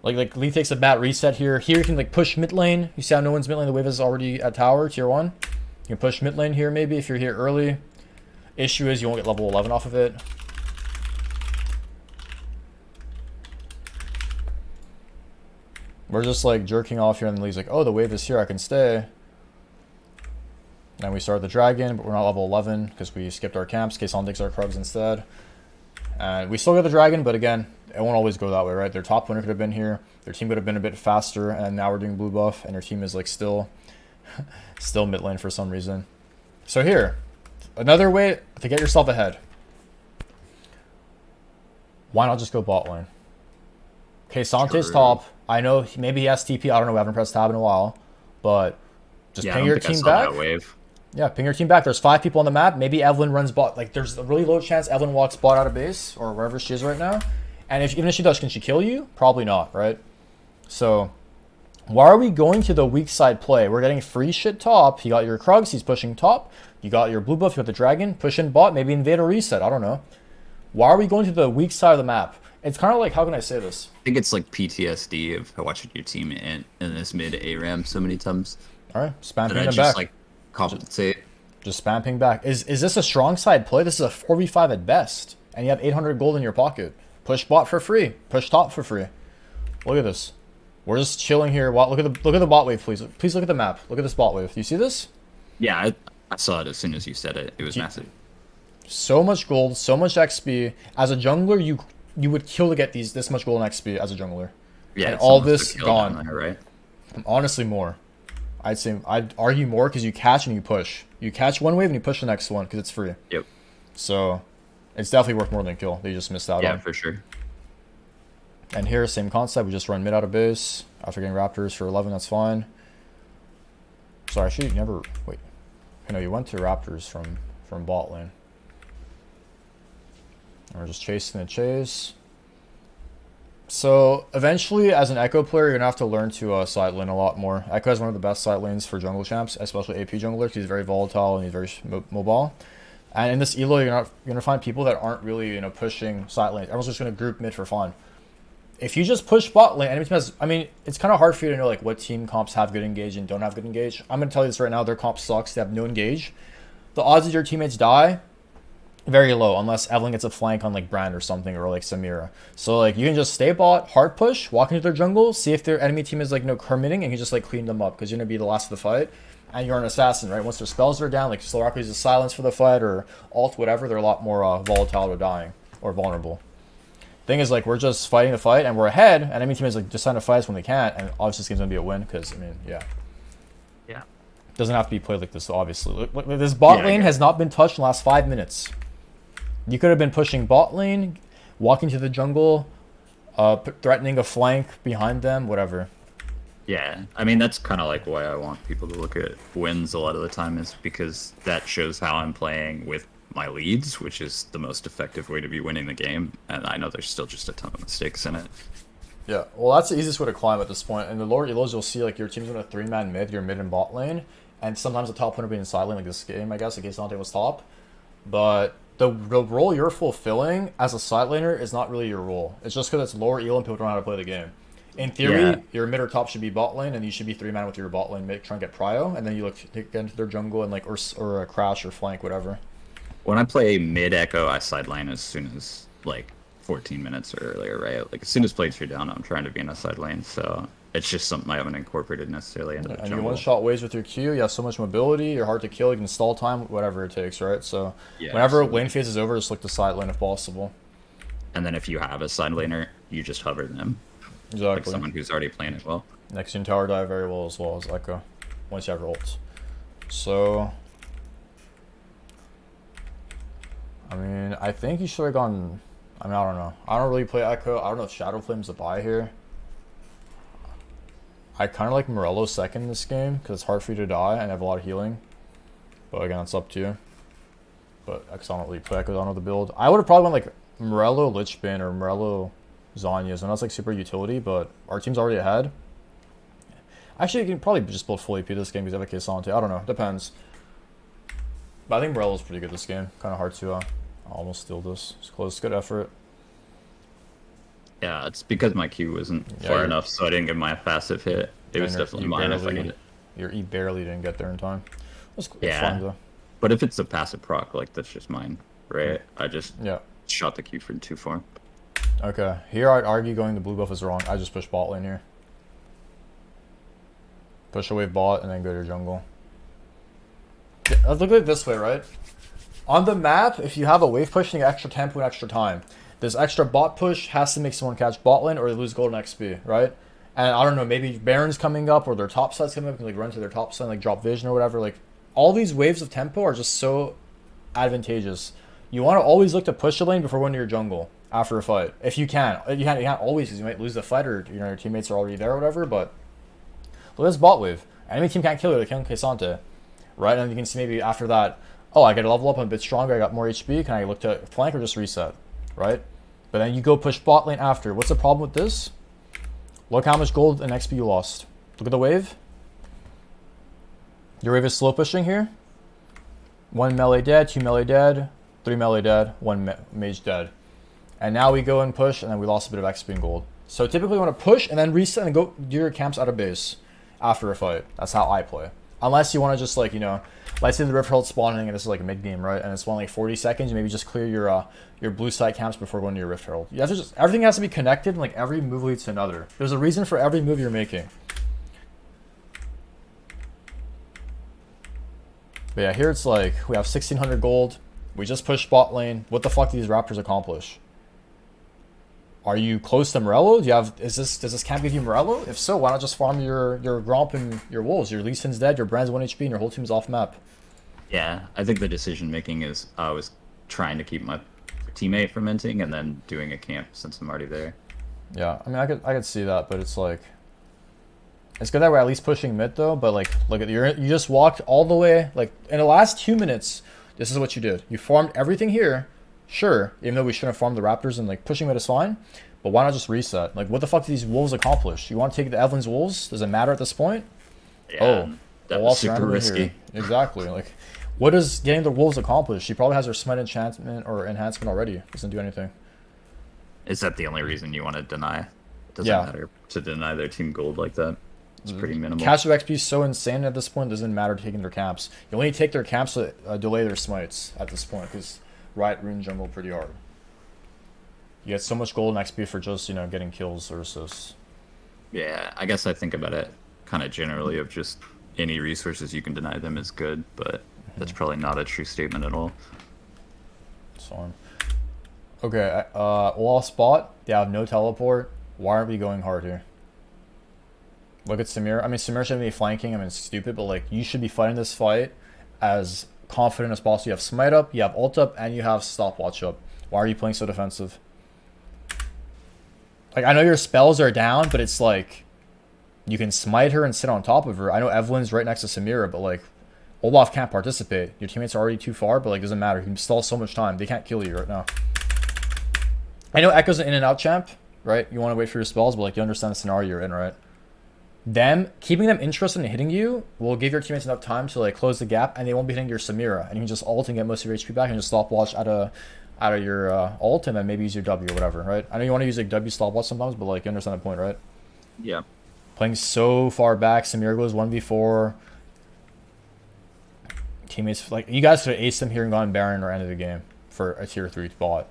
Like Lee takes a bad reset here. Here you can like push mid lane. You see how no one's mid lane. The wave is already at tower, tier 1. You can push mid lane here maybe if you're here early. Issue is you won't get level 11 off of it. We're just like jerking off here and Lee's like, oh, the wave is here, I can stay. Then we start the dragon, but we're not level 11 because we skipped our camps. Kason takes our Krugs instead. And we still get the dragon, but again, it won't always go that way, right? Their top winner could have been here. Their team could have been a bit faster, and now we're doing blue buff, and their team is like still mid lane for some reason. So here, another way to get yourself ahead. Why not just go bot lane? Okay, Sante's top. I know maybe he has TP. I don't know. We haven't pressed tab in a while, but just ping your team back. Yeah, ping your team back. There's 5 people on the map. Maybe Evelyn runs bot. Like, there's a really low chance Evelyn walks bot out of base or wherever she is right now. And even if she does, can she kill you? Probably not, right? So, why are we going to the weak side play? We're getting free shit top. You got your Krugs. He's pushing top. You got your blue buff. You got the dragon. Push in bot. Maybe invade or reset. I don't know. Why are we going to the weak side of the map? It's kind of like, how can I say this? I think it's like PTSD of watching your team in this mid ARAM so many times. All right, spam ping them just back. Like compensate. Just spam ping back. Is this a strong side play? This is a 4v5 at best, and you have 800 gold in your pocket. Push bot for free. Push top for free. Look at this. We're just chilling here. Look at the bot wave, please. Please look at the map. Look at this bot wave. Do you see this? Yeah, I saw it as soon as you said it. It was massive. So much gold, so much XP. As a jungler, you would kill to get this much gold and XP as a jungler. Yeah, and all this gone. There, right? Honestly, more. I'd argue more because you catch and you push. You catch one wave and you push the next one because it's free. Yep. So, it's definitely worth more than a kill. They just missed out on. Yeah, for sure. And here, same concept. We just run mid out of base after getting Raptors for 11. That's fine. Sorry, actually, never. Wait. No, you went to Raptors from bot lane. And we're just chasing the chase. So eventually, as an Echo player, you're gonna have to learn to side lane a lot more. Echo is one of the best side lanes for jungle champs, especially AP jungler. He's very volatile and he's very mobile. And in this elo, you're gonna find people that aren't really pushing side lanes. Everyone's just gonna group mid for fun. If you just push bot lane, enemy team has. I mean, it's kind of hard for you to know like what team comps have good engage and don't have good engage. I'm gonna tell you this right now: their comp sucks. They have no engage. The odds of your teammates die very low, unless Evelyn gets a flank on like Brand or something, or like Samira. So like you can just stay bot, hard push, walk into their jungle, see if their enemy team is like committing, and you just like clean them up because you're gonna be the last of the fight, and you're an assassin, right? Once their spells are down, like Slovakia uses silence for the fight or alt, whatever, they're a lot more volatile or dying or vulnerable. Thing is, like, we're just fighting the fight and we're ahead, and enemy team is like deciding to fight us when they can't, and obviously this game's gonna be a win because I mean, yeah. Doesn't have to be played like this, obviously. Look, this bot lane has not been touched in the last 5 minutes. You could have been pushing bot lane, walking to the jungle, threatening a flank behind them, whatever. Yeah, I mean, that's kind of like why I want people to look at wins a lot of the time, is because that shows how I'm playing with my leads, which is the most effective way to be winning the game. And I know there's still just a ton of mistakes in it. Yeah, well, that's the easiest way to climb at this point. In the lower elos, you'll see like your team's in a 3-man mid, you're mid and bot lane, and sometimes the top winner being side lane, like this game, I guess, in case Dante was top. But the role you're fulfilling as a side laner is not really your role. It's just because it's lower elo and people don't know how to play the game. In theory, your mid or top should be bot lane, and you should be 3-man with your bot lane mid, trying to get prio, and then you look to get into their jungle and like or a crash or flank, whatever. When I play mid Echo, I sideline as soon as like 14 minutes or earlier, right? Like as soon as plates are down, I'm trying to be in a side lane, so it's just something I haven't incorporated necessarily into the jungle. And you one-shot waves with your Q, you have so much mobility, you're hard to kill, you can stall time, whatever it takes, right? So whenever lane phase is over, just look to side lane if possible. And then if you have a side laner, you just hover them. Exactly. Like someone who's already playing it well. Next in tower dive very well as Echo, once you have your ults. So, I mean, I think you should have gone. I mean, I don't know. I don't really play Echo. I don't know if Shadow Flame's the buy here. I kind of like Morello second in this game because it's hard for you to die and I have a lot of healing. But again, it's up to you. But I don't really play Echo on with the build. I would have probably went like Morello Lichbin or Morello Zhonya's, and that's like super utility, but our team's already ahead. Actually, you can probably just build full AP this game because I have a Cassante. I don't know. Depends. But I think Morello's pretty good this game. Kind of hard to almost steal this. It's close. Good effort. Yeah, it's because my Q wasn't far enough, so I didn't get my passive hit. It was definitely mine if I get it. You barely didn't get there in time. It's yeah, fine, but if it's a passive proc, like, that's just mine, right? I just shot the Q for 2-4. Okay, here I'd argue going the blue buff is wrong. I just push bot lane here. Push away bot and then go to your jungle. Yeah, let's look at it this way, right? On the map, if you have a wave push, you get extra tempo and extra time. This extra bot push has to make someone catch bot lane or they lose gold and XP, right? And I don't know, maybe Baron's coming up or their top side's coming up and like run to their top side, like drop vision or whatever. Like all these waves of tempo are just so advantageous. You want to always look to push the lane before going to your jungle after a fight, if you can. You can't always because you might lose the fight or your teammates are already there or whatever. But look at this bot wave. Enemy team can't kill you. They can't Cassante, right? And you can see maybe after that, oh, I got to level up. I'm a bit stronger. I got more HP. Can I look to flank or just reset, right? But then you go push bot lane after. What's the problem with this? Look how much gold and XP you lost. Look at the wave. Your wave is slow pushing here. 1 melee dead, 2 melee dead, 3 melee dead, 1 mage dead. And now we go and push, and then we lost a bit of XP and gold. So typically you want to push and then reset and go do your camps out of base after a fight. That's how I play. Unless you want to just like, let's say the Rift Herald spawning and this is like a mid game, right? And it's one like 40 seconds. Maybe just clear your blue side camps before going to your Rift Herald. You have to everything has to be connected, and like every move leads to another. There's a reason for every move you're making. But yeah, here it's like we have 1600 gold. We just pushed bot lane. What the fuck do these Raptors accomplish? Are you close to Morello? Does this camp give you Morello? If so, why not just farm your Gromp and your Wolves? Your Lee Sin's dead, your Brand's 1 HP, and your whole team's off map. Yeah, I think the decision making is I was trying to keep my teammate from minting and then doing a camp since I'm already there. Yeah, I mean I could see that, but it's like it's good that we're at least pushing mid though. But like, look at you just walked all the way. Like in the last 2 minutes, this is what you did. You farmed everything here. Sure, even though we shouldn't have farmed the Raptors and like pushing mid is fine, but why not just reset? Like, what the fuck do these Wolves accomplish? You want to take the Evelyn's Wolves? Does it matter at this point? Yeah, that was super risky. Exactly. Like, what does getting the Wolves accomplish? She probably has her smite enchantment or enhancement already. Doesn't do anything. Is that the only reason you want to deny? It doesn't matter to deny their team gold like that. It's pretty minimal. Cash of XP is so insane at this point. It doesn't matter taking their camps. You only take their camps to delay their smites at this point because Riot ruined jungle pretty hard. You get so much gold and XP for just getting kills or assists. Yeah, I guess I think about it kind of generally of just any resources you can deny them is good, but that's probably not a true statement at all. It's fine. Okay, Olaf spot. They have no teleport. Why aren't we going hard here? Look at Samir. I mean, Samir shouldn't be flanking. I mean, it's stupid, but like, you should be fighting this fight as confident as possible. You have smite up, you have ult up, and you have stopwatch up. Why are you playing so defensive? Like, I know your spells are down, but it's like you can smite her and sit on top of her. I know Evelyn's right next to Samira, but like Olaf can't participate. Your teammates are already too far, but like, doesn't matter. You can stall so much time. They can't kill you right now. I know Echo's an in and out champ, right? You want to wait for your spells, but like, you understand the scenario you're in, right? Keeping them interested in hitting you will give your teammates enough time to like close the gap, and they won't be hitting your Samira, and you can just ult and get most of your HP back and just stopwatch out of your ult, and then maybe use your W or whatever, right? I know you want to use like W stopwatch sometimes, but like, you understand the point, right? Yeah. Playing so far back, Samira goes 1v4. Teammates, like, you guys could have aced them here and gone Baron or end of the game for a tier 3 bot.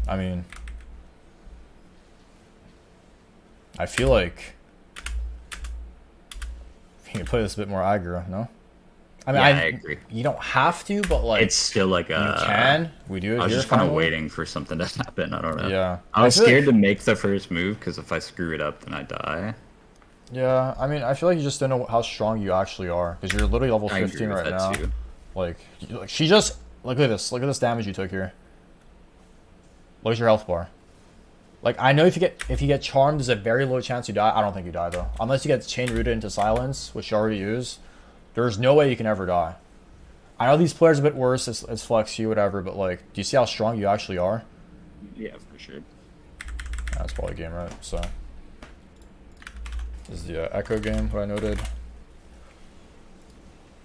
I mean, I feel like you can play this a bit more aggro, no? I mean, I agree. You don't have to, but like, it's still like you can. We do it. I was here just kind of finally. waiting for something to happen. I don't know. Yeah, I was scared to make the first move because if I screw it up, then I die. Yeah, I mean, I feel like you just don't know how strong you actually are because you're literally level 15 right now. Too. Like she just look at this damage you took here. What's your health bar? Like, I know if you get charmed, there's a very low chance you die. I don't think you die though, unless you get chain rooted into silence, which you already use. There's no way you can ever die. I know these players are a bit worse. It's flex you, whatever. But like, do you see how strong you actually are? Yeah, for sure. That's probably a game, right? So this is the Echo game. What I noted.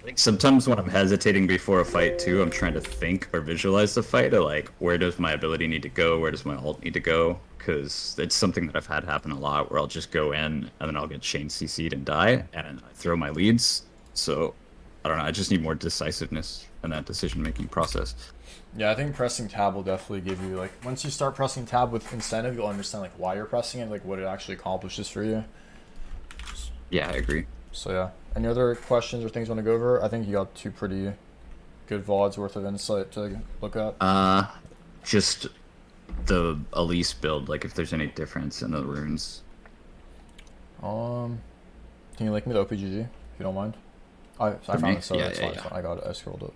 Like sometimes when I'm hesitating before a fight too, I'm trying to think or visualize the fight. Or like, where does my ability need to go? Where does my ult need to go? Because it's something that I've had happen a lot, where I'll just go in and then I'll get chain CC'd and die, and I throw my leads. So I don't know. I just need more decisiveness in that decision-making process. Yeah, I think pressing tab will definitely give you like once you start pressing tab with incentive, you'll understand like why you're pressing it, like what it actually accomplishes for you. Yeah, I agree. So yeah. Any other questions or things you want to go over? I think you got two pretty good VODs worth of insight to look at. Just the Elise build, like if there's any difference in the runes. Can you link me the OPGG if you don't mind? I found me? it, so Yeah, it's yeah, fine. yeah. I got it. I scrolled it.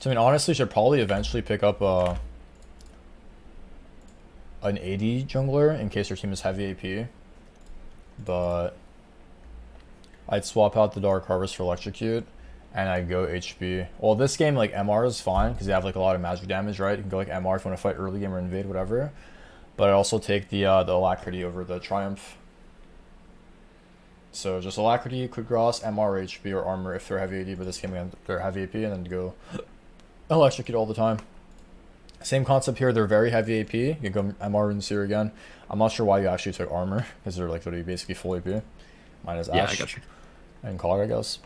So I mean, honestly, should probably eventually pick up an AD jungler in case your team is heavy AP. But I'd swap out the Dark Harvest for Electrocute, and I'd go HP. Well, this game, like, MR is fine, because you have, like, a lot of magic damage, right? You can go, like, MR if you want to fight early game or invade, whatever. But I'd also take the Alacrity over the Triumph. So just Alacrity, Quick Gross, MR, HP, or Armor if they're heavy AD, but this game, again, they're heavy AP, and then go Electrocute all the time. Same concept here, they're very heavy AP. You can go MR and Seer again. I'm not sure why you actually took Armor, because they're, like, literally basically full AP. Mine is Ash. Yeah, I got you. And Collar, I guess.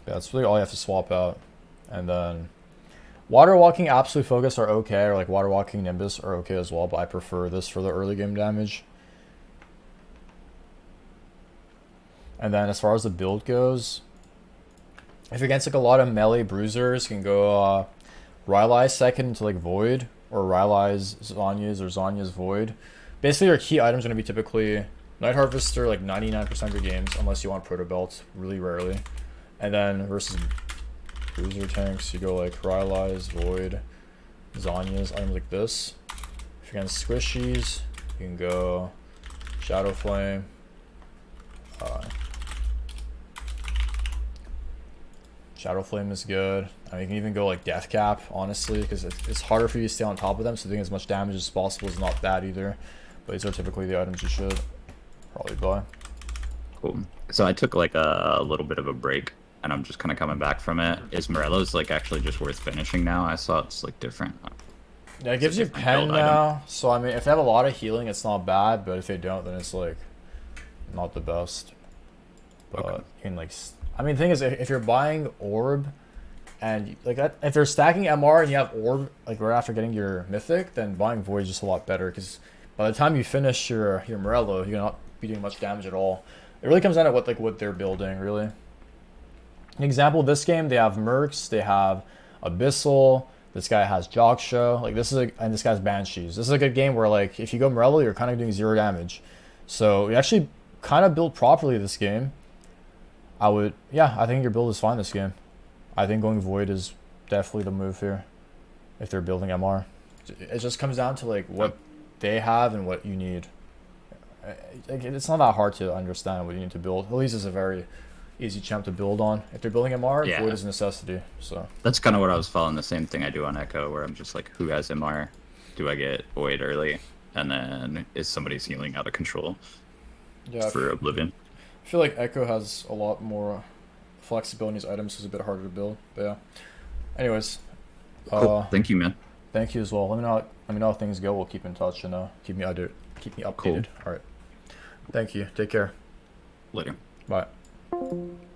Yeah, that's really all you have to swap out. And then Water Walking, Absolute Focus are okay, or like Water Walking Nimbus are okay as well, but I prefer this for the early game damage. And then as far as the build goes, if you're against like a lot of melee bruisers, you can go Rylai's second into like Void, or Rylai's Zhonya's or Zhonya's Void. Basically your key items are going to be typically Night Harvester like 99% of your games, unless you want Proto Belt, really rarely. And then versus bruiser tanks, you go like Rylai's, Void, Zhonya's, items like this. If you're against Squishies, you can go Shadow Flame. Shadow Flame is good. I mean, you can even go like Death Cap, honestly, because it's harder for you to stay on top of them, so doing as much damage as possible is not bad either. But these are typically the items you should probably buy. Cool. So I took like a little bit of a break, and I'm just kind of coming back from it. Is Morello's like actually just worth finishing now? I saw it's like different. Yeah, it gives you pen now, so I mean, if they have a lot of healing, it's not bad, but if they don't, then it's like not the best. But Okay. you can like, I mean, the thing is, if you're buying Orb, and like that, if they're stacking MR and you have Orb like right after getting your Mythic, then buying Void is just a lot better, because by the time you finish your Morello, you're not be doing much damage at all. It really comes down to what they're building, really. An example, this game, they have Mercs, they have Abyssal, this guy has Jock Show, like this is and this guy's Banshees. This is a good game where like if you go Morello, you're kind of doing 0 damage. So you actually kind of build properly this game. I think your build is fine this game. I think going Void is definitely the move here if they're building MR. It just comes down to like what they have and what you need. Like, it's not that hard to understand what you need to build. Elise is a very easy champ to build on. If they're building MR, Yeah. Void is a necessity. So That's kind of what I was following. The same thing I do on Echo, where I'm just like, who has MR? Do I get Void early? And then is somebody's healing out of control yeah, for Oblivion? I feel like Echo has a lot more flexibility in his items, so it's a bit harder to build. But yeah. Anyways, Cool. Thank you, man. thank you as well. Let me know how things go. We'll keep in touch and keep me updated. Cool. All right. Thank you. Take care. Later. Bye.